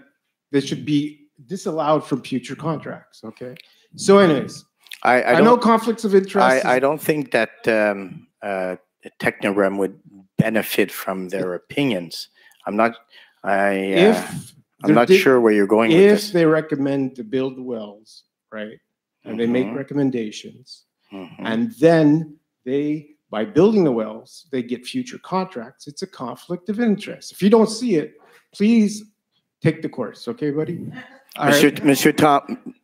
they should be disallowed from future contracts, okay? So anyways, I know conflicts of interest. I don't think that Technoram would benefit from their opinions. I'm not sure where you're going with this. If they recommend to build the wells, right, and they make recommendations, and then by building the wells, they get future contracts, it's a conflict of interest. If you don't see it, please take the course, okay, buddy? Monsieur Tom,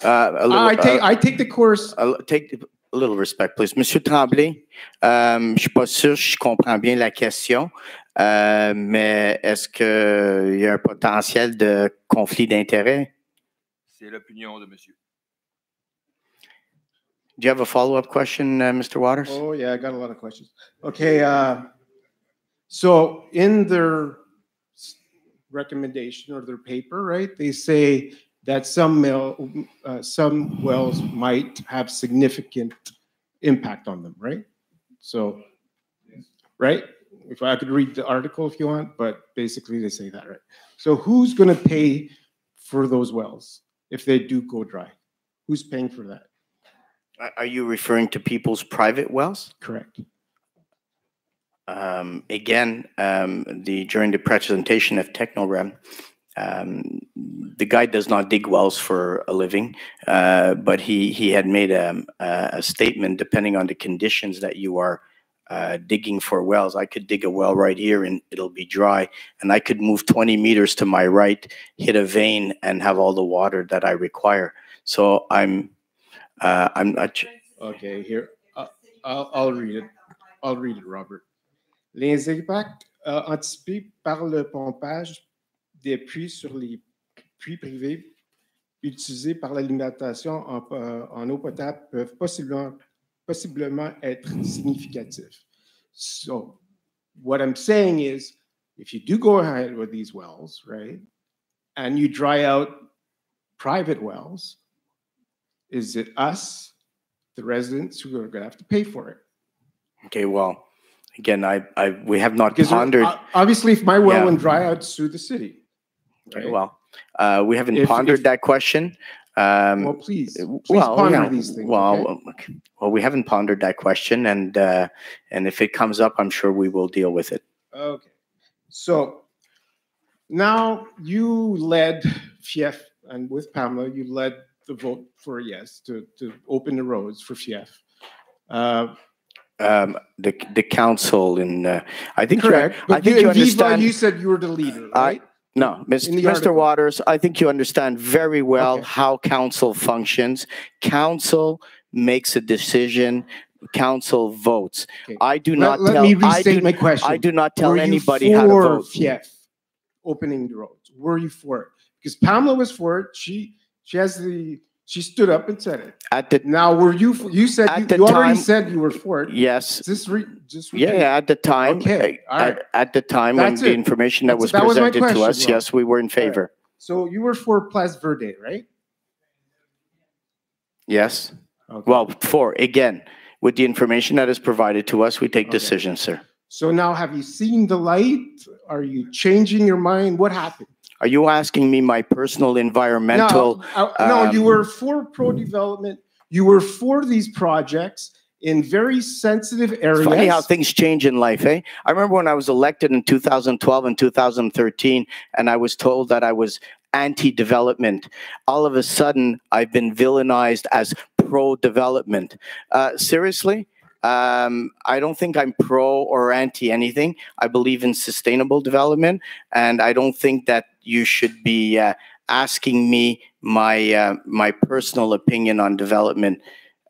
I take the course. Take a little respect, please. Monsieur Tremblay, je suis pas sûr je comprends bien la question, mais est-ce qu'il y a un potentiel de conflit d'intérêts? C'est l'opinion de monsieur. Do you have a follow-up question, Mr. Waters? Oh, yeah, I got a lot of questions. Okay, so in their recommendation or their paper, right, they say that some wells might have significant impact on them, right? So, right? If I could read the article if you want, but basically they say that, right? So who's going to pay for those wells if they do go dry? Who's paying for that? Are you referring to people's private wells? Correct. Again, during the presentation of Technoram, the guy does not dig wells for a living, but he had made a statement depending on the conditions that you are digging for wells. I could dig a well right here and it'll be dry, and I could move 20 meters to my right, hit a vein, and have all the water that I require. So I'm not. Okay, here I'll read it. I'll read it, Robert. Les impacts anticipés par le pompage des puits sur les puits privés utilisés par l'alimentation en eau potable peuvent possiblement être significatifs. So, what I'm saying is, if you do go ahead with these wells, right, and you dry out private wells, is it us, the residents, who are going to have to pay for it? Okay, well, again, we have not pondered. Obviously, if my well went dry, I'd sue the city. Okay, right? well, we haven't pondered that question. Well, please ponder these things. Well, we haven't pondered that question, and if it comes up, I'm sure we will deal with it. Okay. So now you led FIEF, and with Pamela, you led the vote for a yes to open the roads for FIEF. The council in I think correct. I think you understand. You said you were the leader, right? No, Mr. Waters, I think you understand very well how council functions. Council makes a decision. Council votes. Okay. I do not let tell. me restate my question. I do not tell anybody were how to you vote. for FIEF opening the roads? Were you for it? Because Pamela was for it. She stood up and said it. Now, were you? You said you already said you were for it. Yes. Just yeah. At the time. Okay. All right. At the time when the information that was presented to us, yes, we were in favor. Right. So you were for Place Verde, right? Yes. Okay. Well, again, with the information that is provided to us, we take decisions, sir. So now, have you seen the light? Are you changing your mind? What happened? Are you asking me my personal environmental? No, you were for pro-development. You were for these projects in very sensitive areas. It's funny how things change in life, eh? I remember when I was elected in 2012 and 2013, and I was told that I was anti-development. All of a sudden, I've been villainized as pro-development. Seriously? I don't think I'm pro or anti anything. I believe in sustainable development, and I don't think that you should be asking me my personal opinion on development.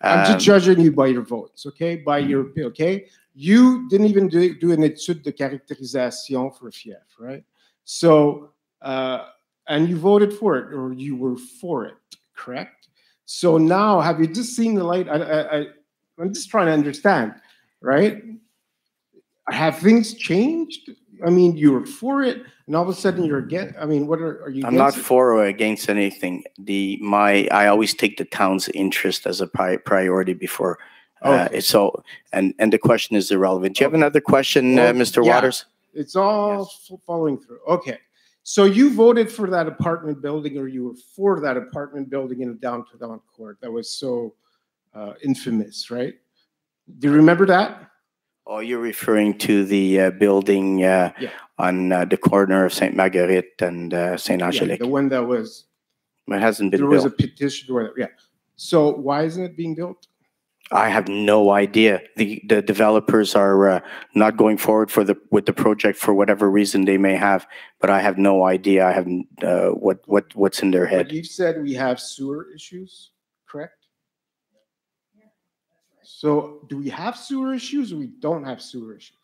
I'm just judging you by your votes, okay? By your, okay? You didn't even do an étude de caractérisation for FIEF, right? So, and you voted for it, or you were for it, correct? So now, have you just seen the light? I'm just trying to understand, right? Have things changed? I mean, you were for it, and all of a sudden you're against. I mean, what are you? I'm not for or against anything. I always take the town's interest as a priority before. So, and the question is irrelevant. Do you have another question, Mr. Waters? It's all following through. Okay, so you voted for that apartment building, or you were for that apartment building in the downtown court that was so infamous, right? Do you remember that? Oh, you're referring to the building on the corner of Sainte Marguerite and Saint Angelique. Yeah, the one that was. It hasn't been built. There was a petition. Yeah. So why isn't it being built? I have no idea. The developers are not going forward with the project for whatever reason they may have, but I have no idea. I haven't what's in their head. But you've said we have sewer issues, correct? So do we have sewer issues, or we don't have sewer issues?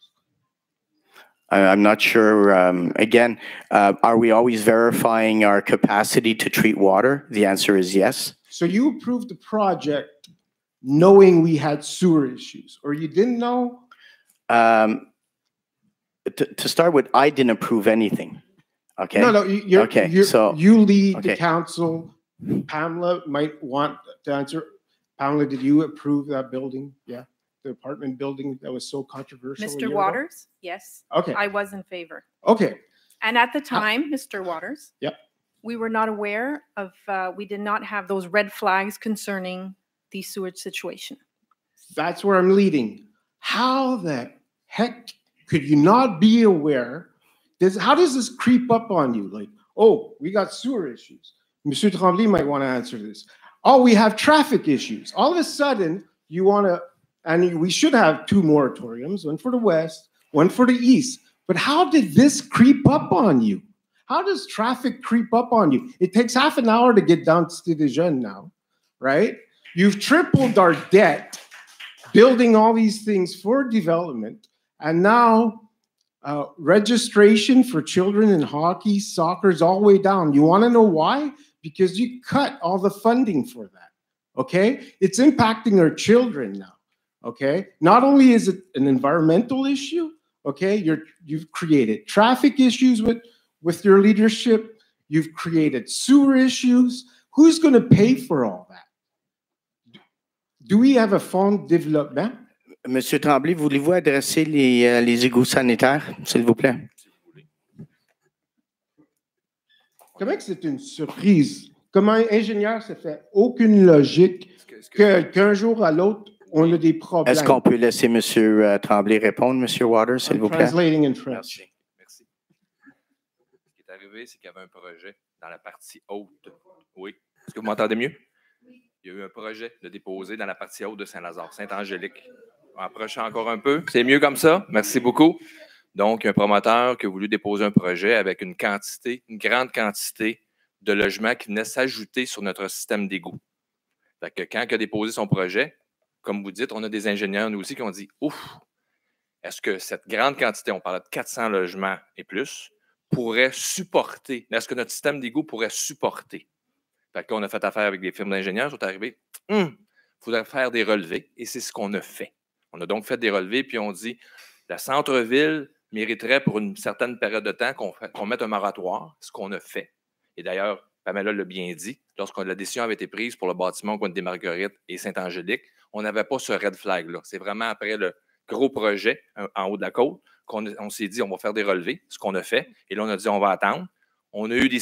I'm not sure. Again, are we always verifying our capacity to treat water? The answer is yes. So you approved the project knowing we had sewer issues, or you didn't know? To start with, I didn't approve anything. Okay. No, so you lead the council. Pamela might want to answer. Pamela, did you approve that building? Yeah, the apartment building that was so controversial. Mr. Waters, yes. Okay. I was in favor. Okay. And at the time, Mr. Waters, yep, we were not aware of, we did not have those red flags concerning the sewage situation. That's where I'm leading. How the heck could you not be aware? How does this creep up on you? Like, oh, we got sewer issues. Monsieur Tremblay might want to answer this. Oh, we have traffic issues. All of a sudden, you want to, and we should have 2 moratoriums, one for the west, one for the east. But how did this creep up on you? How does traffic creep up on you? It takes half an hour to get down to Cité des Jeunes now, right? You've tripled our debt, building all these things for development, and now registration for children in hockey, soccer is all the way down. You want to know why? Because you cut all the funding for that, okay? It's impacting our children now, okay? Not only is it an environmental issue, okay? You've created traffic issues with your leadership. You've created sewer issues. Who's going to pay for all that? Do we have a fond de développement? Monsieur Tremblay, voulez-vous adresser les égouts sanitaires, s'il vous plaît? Comment que c'est une surprise? Comment un ingénieur, ça fait aucune logique qu'un jour à l'autre, on a des problèmes. Est-ce qu'on peut laisser Monsieur Tremblay répondre, Monsieur Waters, s'il vous plaît? Translating in French. Merci. Ce qui est arrivé, c'est qu'il y avait un projet dans la partie haute. Oui. Est-ce que vous m'entendez mieux? Il y a eu un projet de déposer dans la partie haute de Saint-Lazare, Saint-Angélique. Approchez encore un peu. C'est mieux comme ça? Merci beaucoup. Donc, un promoteur qui a voulu déposer un projet avec une grande quantité de logements qui venaient s'ajouter sur notre système d'égout. Fait que quand il a déposé son projet, comme vous dites, on a des ingénieurs, nous aussi, qui ont dit « Ouf! Est-ce que cette grande quantité, on parlait de 400 logements et plus, pourrait supporter, est-ce que notre système d'égout pourrait supporter? » Fait qu'on a fait affaire avec des firmes d'ingénieurs, ils sont arrivés « Il faudrait faire des relevés. » Et c'est ce qu'on a fait. On a donc fait des relevés, puis on dit « Le centre-ville mériterait pour une certaine période de temps qu'on mette un moratoire. » Ce qu'on a fait. Et d'ailleurs, Pamela l'a bien dit, lorsque la décision avait été prise pour le bâtiment Coin des Marguerites et Saint-Angélique, on n'avait pas ce red flag-là. C'est vraiment après le gros projet en haut de la côte qu'on s'est dit on va faire des relevés, ce qu'on a fait. Et là, on a dit on va attendre. On a eu des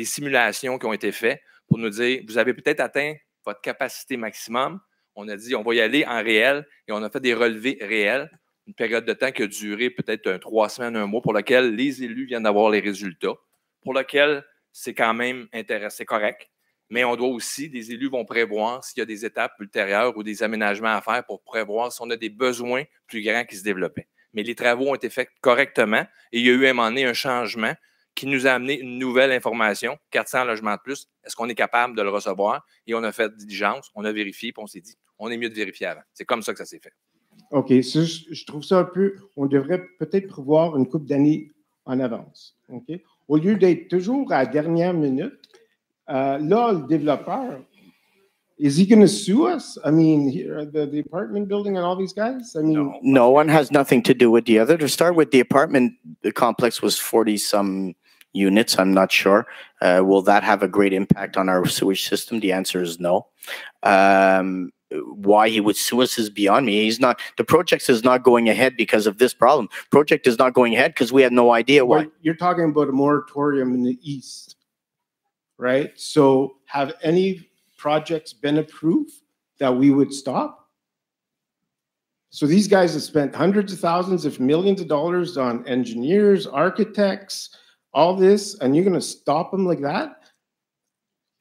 simulations qui ont été faites pour nous dire vous avez peut-être atteint votre capacité maximum. On a dit on va y aller en réel et on a fait des relevés réels. Une période de temps qui a duré peut-être 3 semaines, 1 mois, pour laquelle les élus viennent d'avoir les résultats, pour lequel c'est quand même intéressant, c'est correct. Mais on doit aussi, des élus vont prévoir s'il y a des étapes ultérieures ou des aménagements à faire pour prévoir si on a des besoins plus grands qui se développaient. Mais les travaux ont été faits correctement et il y a eu à un moment donné un changement qui nous a amené une nouvelle information, 400 logements de plus. Est-ce qu'on est capable de le recevoir? Et on a fait diligence, on a vérifié, puis on s'est dit, on est mieux de vérifier avant. C'est comme ça que ça s'est fait. OK. Ça, je trouve ça un peu, on devrait peut-être prévoir une couple d'années en avance. OK? Au lieu d'être toujours à la dernière minute, là, le développeur, is he going to sue us? I mean, the apartment building and all these guys? I mean, No, one has nothing to do with the other. To start with, the apartment complex was 40-some units. I'm not sure. Will that have a great impact on our sewage system? The answer is no. Why he would sue us is beyond me. He's not. The project is not going ahead because of this problem. Project is not going ahead because we had no idea why. well, you're talking about a moratorium in the east, right? So have any projects been approved that we would stop? So these guys have spent hundreds of thousands, if millions of dollars on engineers, architects, all this, and you're going to stop them like that?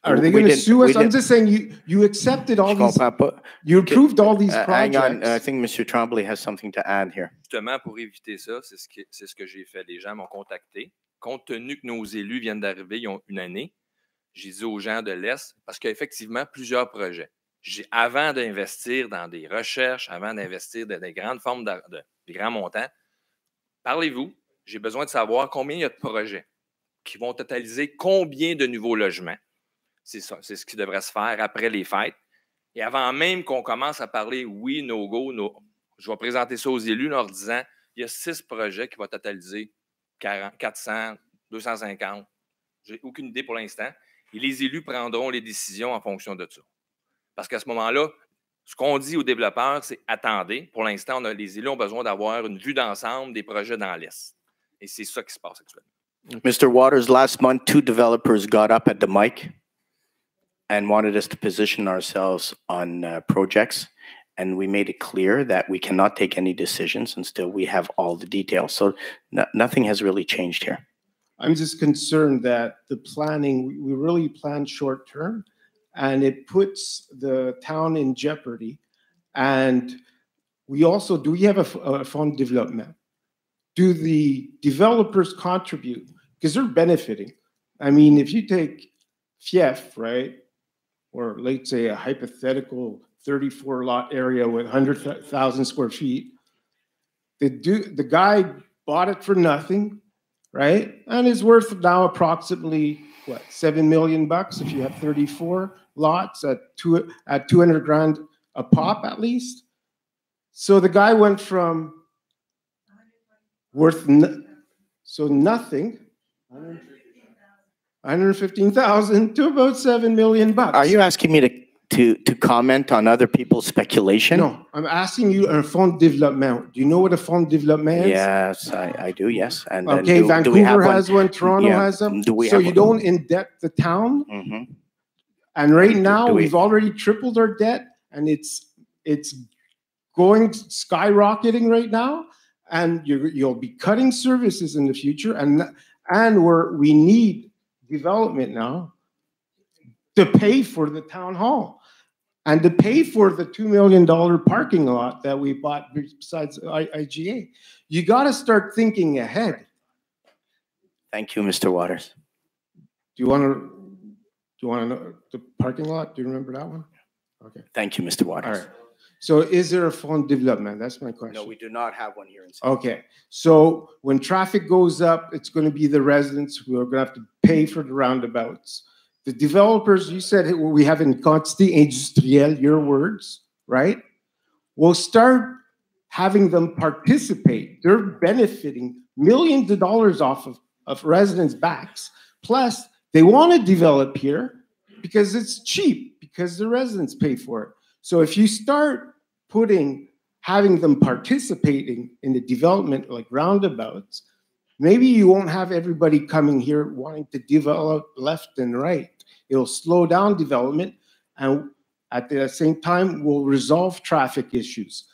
Are they going to sue us? I'm just saying you accepted all these, you approved all these projects. Hang on, I think Mr. Tremblay has something to add here. Justement, pour éviter ça, c'est ce que j'ai fait. Les gens m'ont contacté. Compte tenu que nos élus viennent d'arriver, ils ont une année, j'ai dit aux gens de l'Est, parce qu'il y a effectivement plusieurs projets. Avant d'investir dans des recherches, avant d'investir dans des grandes formes des grands montants, parlez-vous, j'ai besoin de savoir combien il y a de projets qui vont totaliser combien de nouveaux logements. C'est ça, c'est ce qui devrait se faire après les fêtes. Et avant même qu'on commence à parler oui, no go, je vais présenter ça aux élus en leur disant il y a 6 projets qui vont totaliser 40, 400, 250. J'ai aucune idée pour l'instant. Et les élus prendront les décisions en fonction de ça. Parce qu'à ce moment-là, ce qu'on dit aux développeurs, c'est attendez. Pour l'instant, les élus ont besoin d'avoir une vue d'ensemble des projets dans l'Est. Et c'est ça qui se passe actuellement. Mr. Waters, last month, 2 developers got up at the mic and wanted us to position ourselves on projects. And we made it clear that we cannot take any decisions until we have all the details. So nothing has really changed here. I'm just concerned that the planning, we really plan short term, and it puts the town in jeopardy. And we also, do we have a fund development? Do the developers contribute? Because they're benefiting. I mean, if you take Fief, right, or let's say a hypothetical 34 lot area with 100,000 square feet, the guy bought it for nothing, right? And it's worth now approximately, what, $7 million if you have 34 lots at 200 grand a pop at least. So the guy went from worth nothing, 115,000 to about $7 million. Are you asking me to comment on other people's speculation? No, I'm asking you a fond développement. Do you know what a fond développement is? Yes, I do, yes. And Okay, then do we have Vancouver has one, Toronto has them. So you don't in-debt the town. Mm-hmm. And right now, we've already tripled our debt, and it's going skyrocketing right now. And you'll be cutting services in the future, and we need development now to pay for the town hall and to pay for the $2 million parking lot that we bought besides IGA. You got to start thinking ahead. Thank you, Mr. Waters. Do you want to know the parking lot? Do you remember that one? Okay. Thank you, Mr. Waters. All right. So is there a fund development? That's my question. No, we do not have one here in Okay. So when traffic goes up, it's going to be the residents who are going to have to pay for the roundabouts. The developers, you said we have in quantité industrielle, your words, right? We'll start having them participate. They're benefiting millions of dollars off of residents' backs. Plus, they want to develop here because it's cheap, because the residents pay for it. So if you start having them participating in the development like roundabouts, maybe you won't have everybody coming here wanting to develop left and right. It'll slow down development, and at the same time, we'll resolve traffic issues.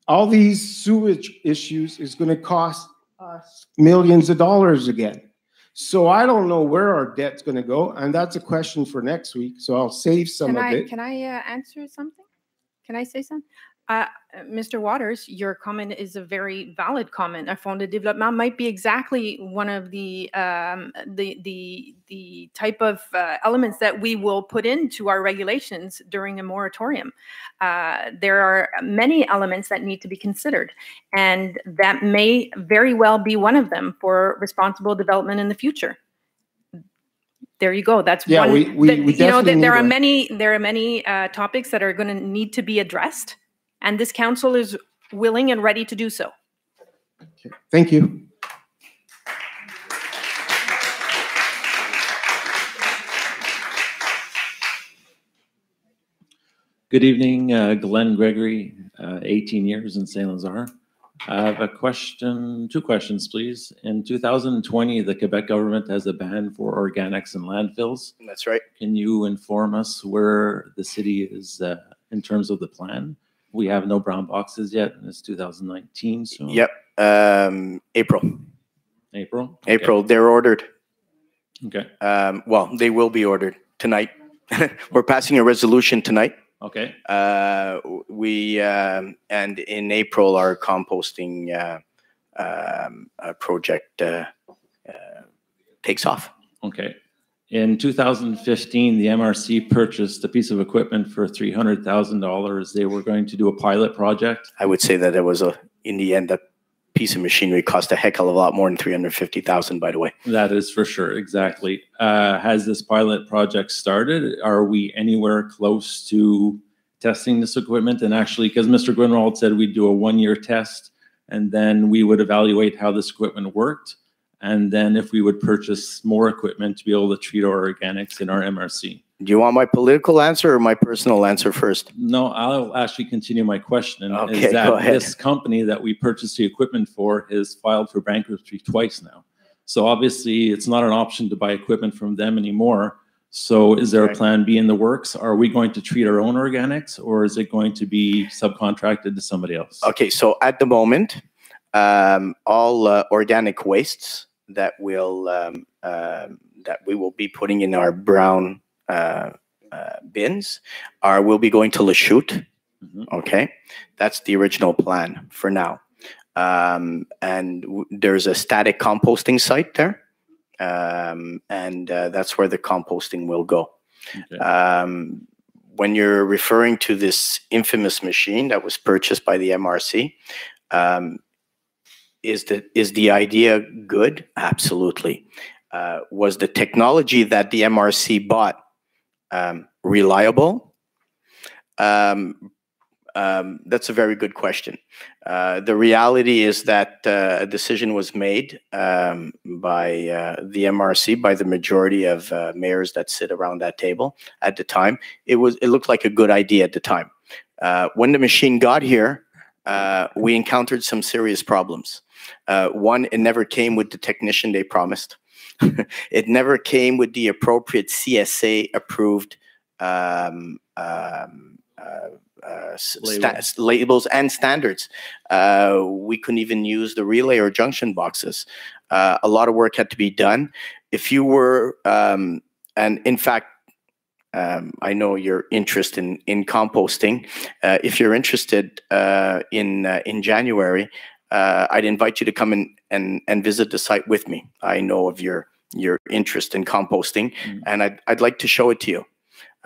All these sewage issues is going to cost us millions of dollars again. So I don't know where our debt's going to go, and that's a question for next week. So I'll save some of it. Can I answer something? Can I say something? Mr. Waters, your comment is a very valid comment. A fond de développement might be exactly one of the type of elements that we will put into our regulations during a moratorium. There are many elements that need to be considered, and that may very well be one of them for responsible development in the future. There you go. That's one. You know, there are many topics that are going to need to be addressed, and this council is willing and ready to do so. Okay. Thank you. Good evening, Glenn Gregory, 18 years in Saint-Lazare. I have a question, two questions, please. In 2020, the Quebec government has a ban for organics in landfills. That's right. Can you inform us where the city is in terms of the plan? We have no brown boxes yet, and it's 2019. So. Yep, April. April? Okay. April, they're ordered. Okay. Well, they will be ordered tonight. We're passing a resolution tonight. Okay. And in April, our composting project takes off. Okay. In 2015, the MRC purchased a piece of equipment for $300,000. They were going to do a pilot project. I would say that it was in the end, that piece of machinery cost a heck of a lot more than $350,000, by the way. That is for sure, exactly. Has this pilot project started? Are we anywhere close to testing this equipment? And actually, because Mr. Grunwald said we'd do a one-year test, and then we would evaluate how this equipment worked, and then if we would purchase more equipment to be able to treat our organics in our MRC. Do you want my political answer or my personal answer first? No, I'll actually continue my question. Okay, is that go ahead. This company that we purchased the equipment for has filed for bankruptcy twice now. So obviously it's not an option to buy equipment from them anymore. So is there a plan B in the works? Are we going to treat our own organics, or is it going to be subcontracted to somebody else? Okay, so at the moment, all organic wastes that we will be putting in our brown bins will be going to Lachute. Okay, that's the original plan for now. And there's a static composting site there, and that's where the composting will go. Okay. When you're referring to this infamous machine that was purchased by the MRC, Is the idea good? Absolutely. Was the technology that the MRC bought reliable? That's a very good question. The reality is that a decision was made by the MRC, by the majority of mayors that sit around that table at the time. It looked like a good idea at the time. When the machine got here, we encountered some serious problems. One, it never came with the technician they promised. It never came with the appropriate CSA approved labels and standards. We couldn't even use the relay or junction boxes. A lot of work had to be done. If you were, and in fact, I know you're interested in composting. If you're interested in January, I'd invite you to come and visit the site with me. I know of your interest in composting, and I'd like to show it to you.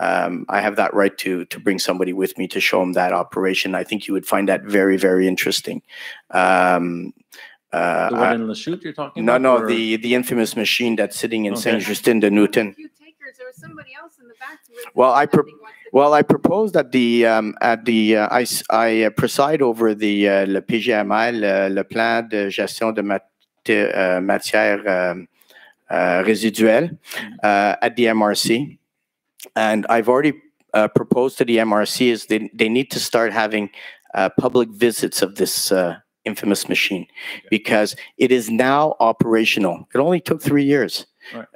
I have that right to bring somebody with me to show them that operation. I think you would find that very, very interesting. The one in Lachute you're talking about? No, the infamous machine that's sitting in Saint-Justin-de-Newton. Well, I propose that I preside over le PGML, le plan de gestion de matières résiduelles at the MRC. And I've already proposed to the MRC is they need to start having public visits of this infamous machine, because it is now operational. It only took 3 years,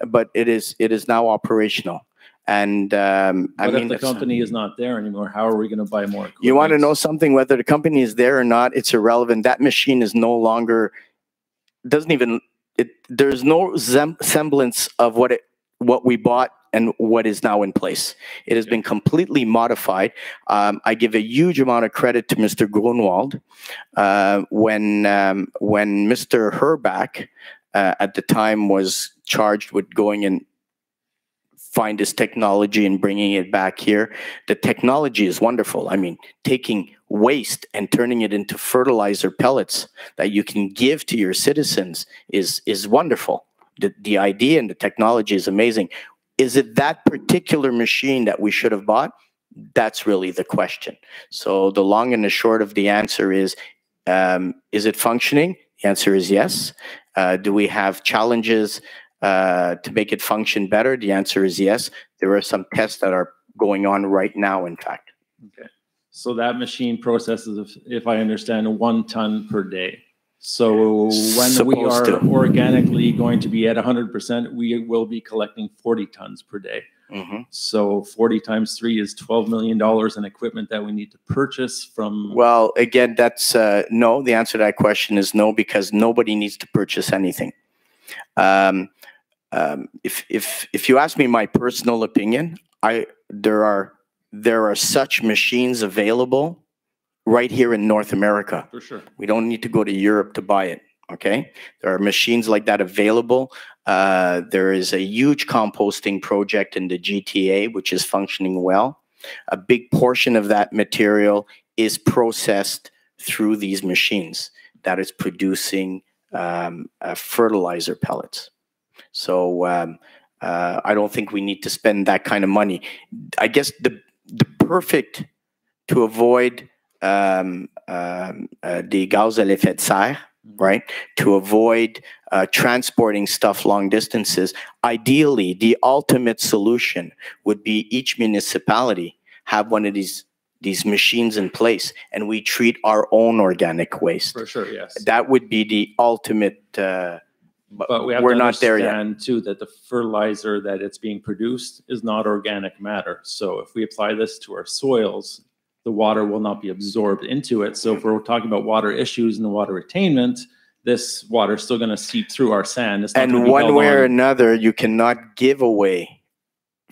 but it is now operational. And what if the company is not there anymore? How are we going to buy more equipment? You want to know something? Whether the company is there or not, it's irrelevant. That machine is no longer, there's no semblance of what we bought and what is now in place. It has been completely modified. I give a huge amount of credit to Mr. Grunwald. When Mr. Herbach at the time was charged with going and find this technology and bringing it back here, the technology is wonderful. I mean, taking waste and turning it into fertilizer pellets that you can give to your citizens is wonderful. The idea and the technology is amazing. Is it that particular machine that we should have bought? That's really the question. So the long and the short of the answer is it functioning? The answer is yes. Do we have challenges to make it function better? The answer is yes. There are some tests that are going on right now, in fact. Okay. So that machine processes, if I understand, 1 ton per day. So when we are organically going to be at 100%, we will be collecting 40 tons per day. So 40 times 3 is $12 million in equipment that we need to purchase from. Well, again, that's no. The answer to that question is no, because nobody needs to purchase anything. If you ask me my personal opinion, there are such machines available right here in North America. For sure. We don't need to go to Europe to buy it, okay? There are machines like that available. There is a huge composting project in the GTA, which is functioning well. A big portion of that material is processed through these machines that is producing fertilizer pellets. So I don't think we need to spend that kind of money. I guess the perfect to avoid des gaz à l'effet de serre, right? To avoid transporting stuff long distances. Ideally, the ultimate solution would be each municipality have one of these machines in place, and we treat our own organic waste. For sure, yes. That would be the ultimate. But we have we're to not there yet. understand too that the fertilizer that it's being produced is not organic matter. So if we apply this to our soils, the water will not be absorbed into it. So if we're talking about water issues and the water attainment, this water is still going to seep through our sand. It's not And one way or another, you cannot give away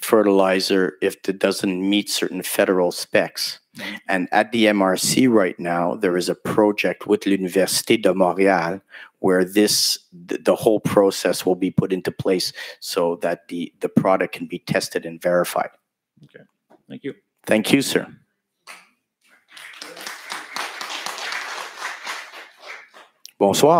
fertilizer if it doesn't meet certain federal specs. And at the MRC right now, there is a project with l'Université de Montréal where the whole process will be put into place so that the product can be tested and verified. Okay, thank you. Thank you, sir. Bonsoir.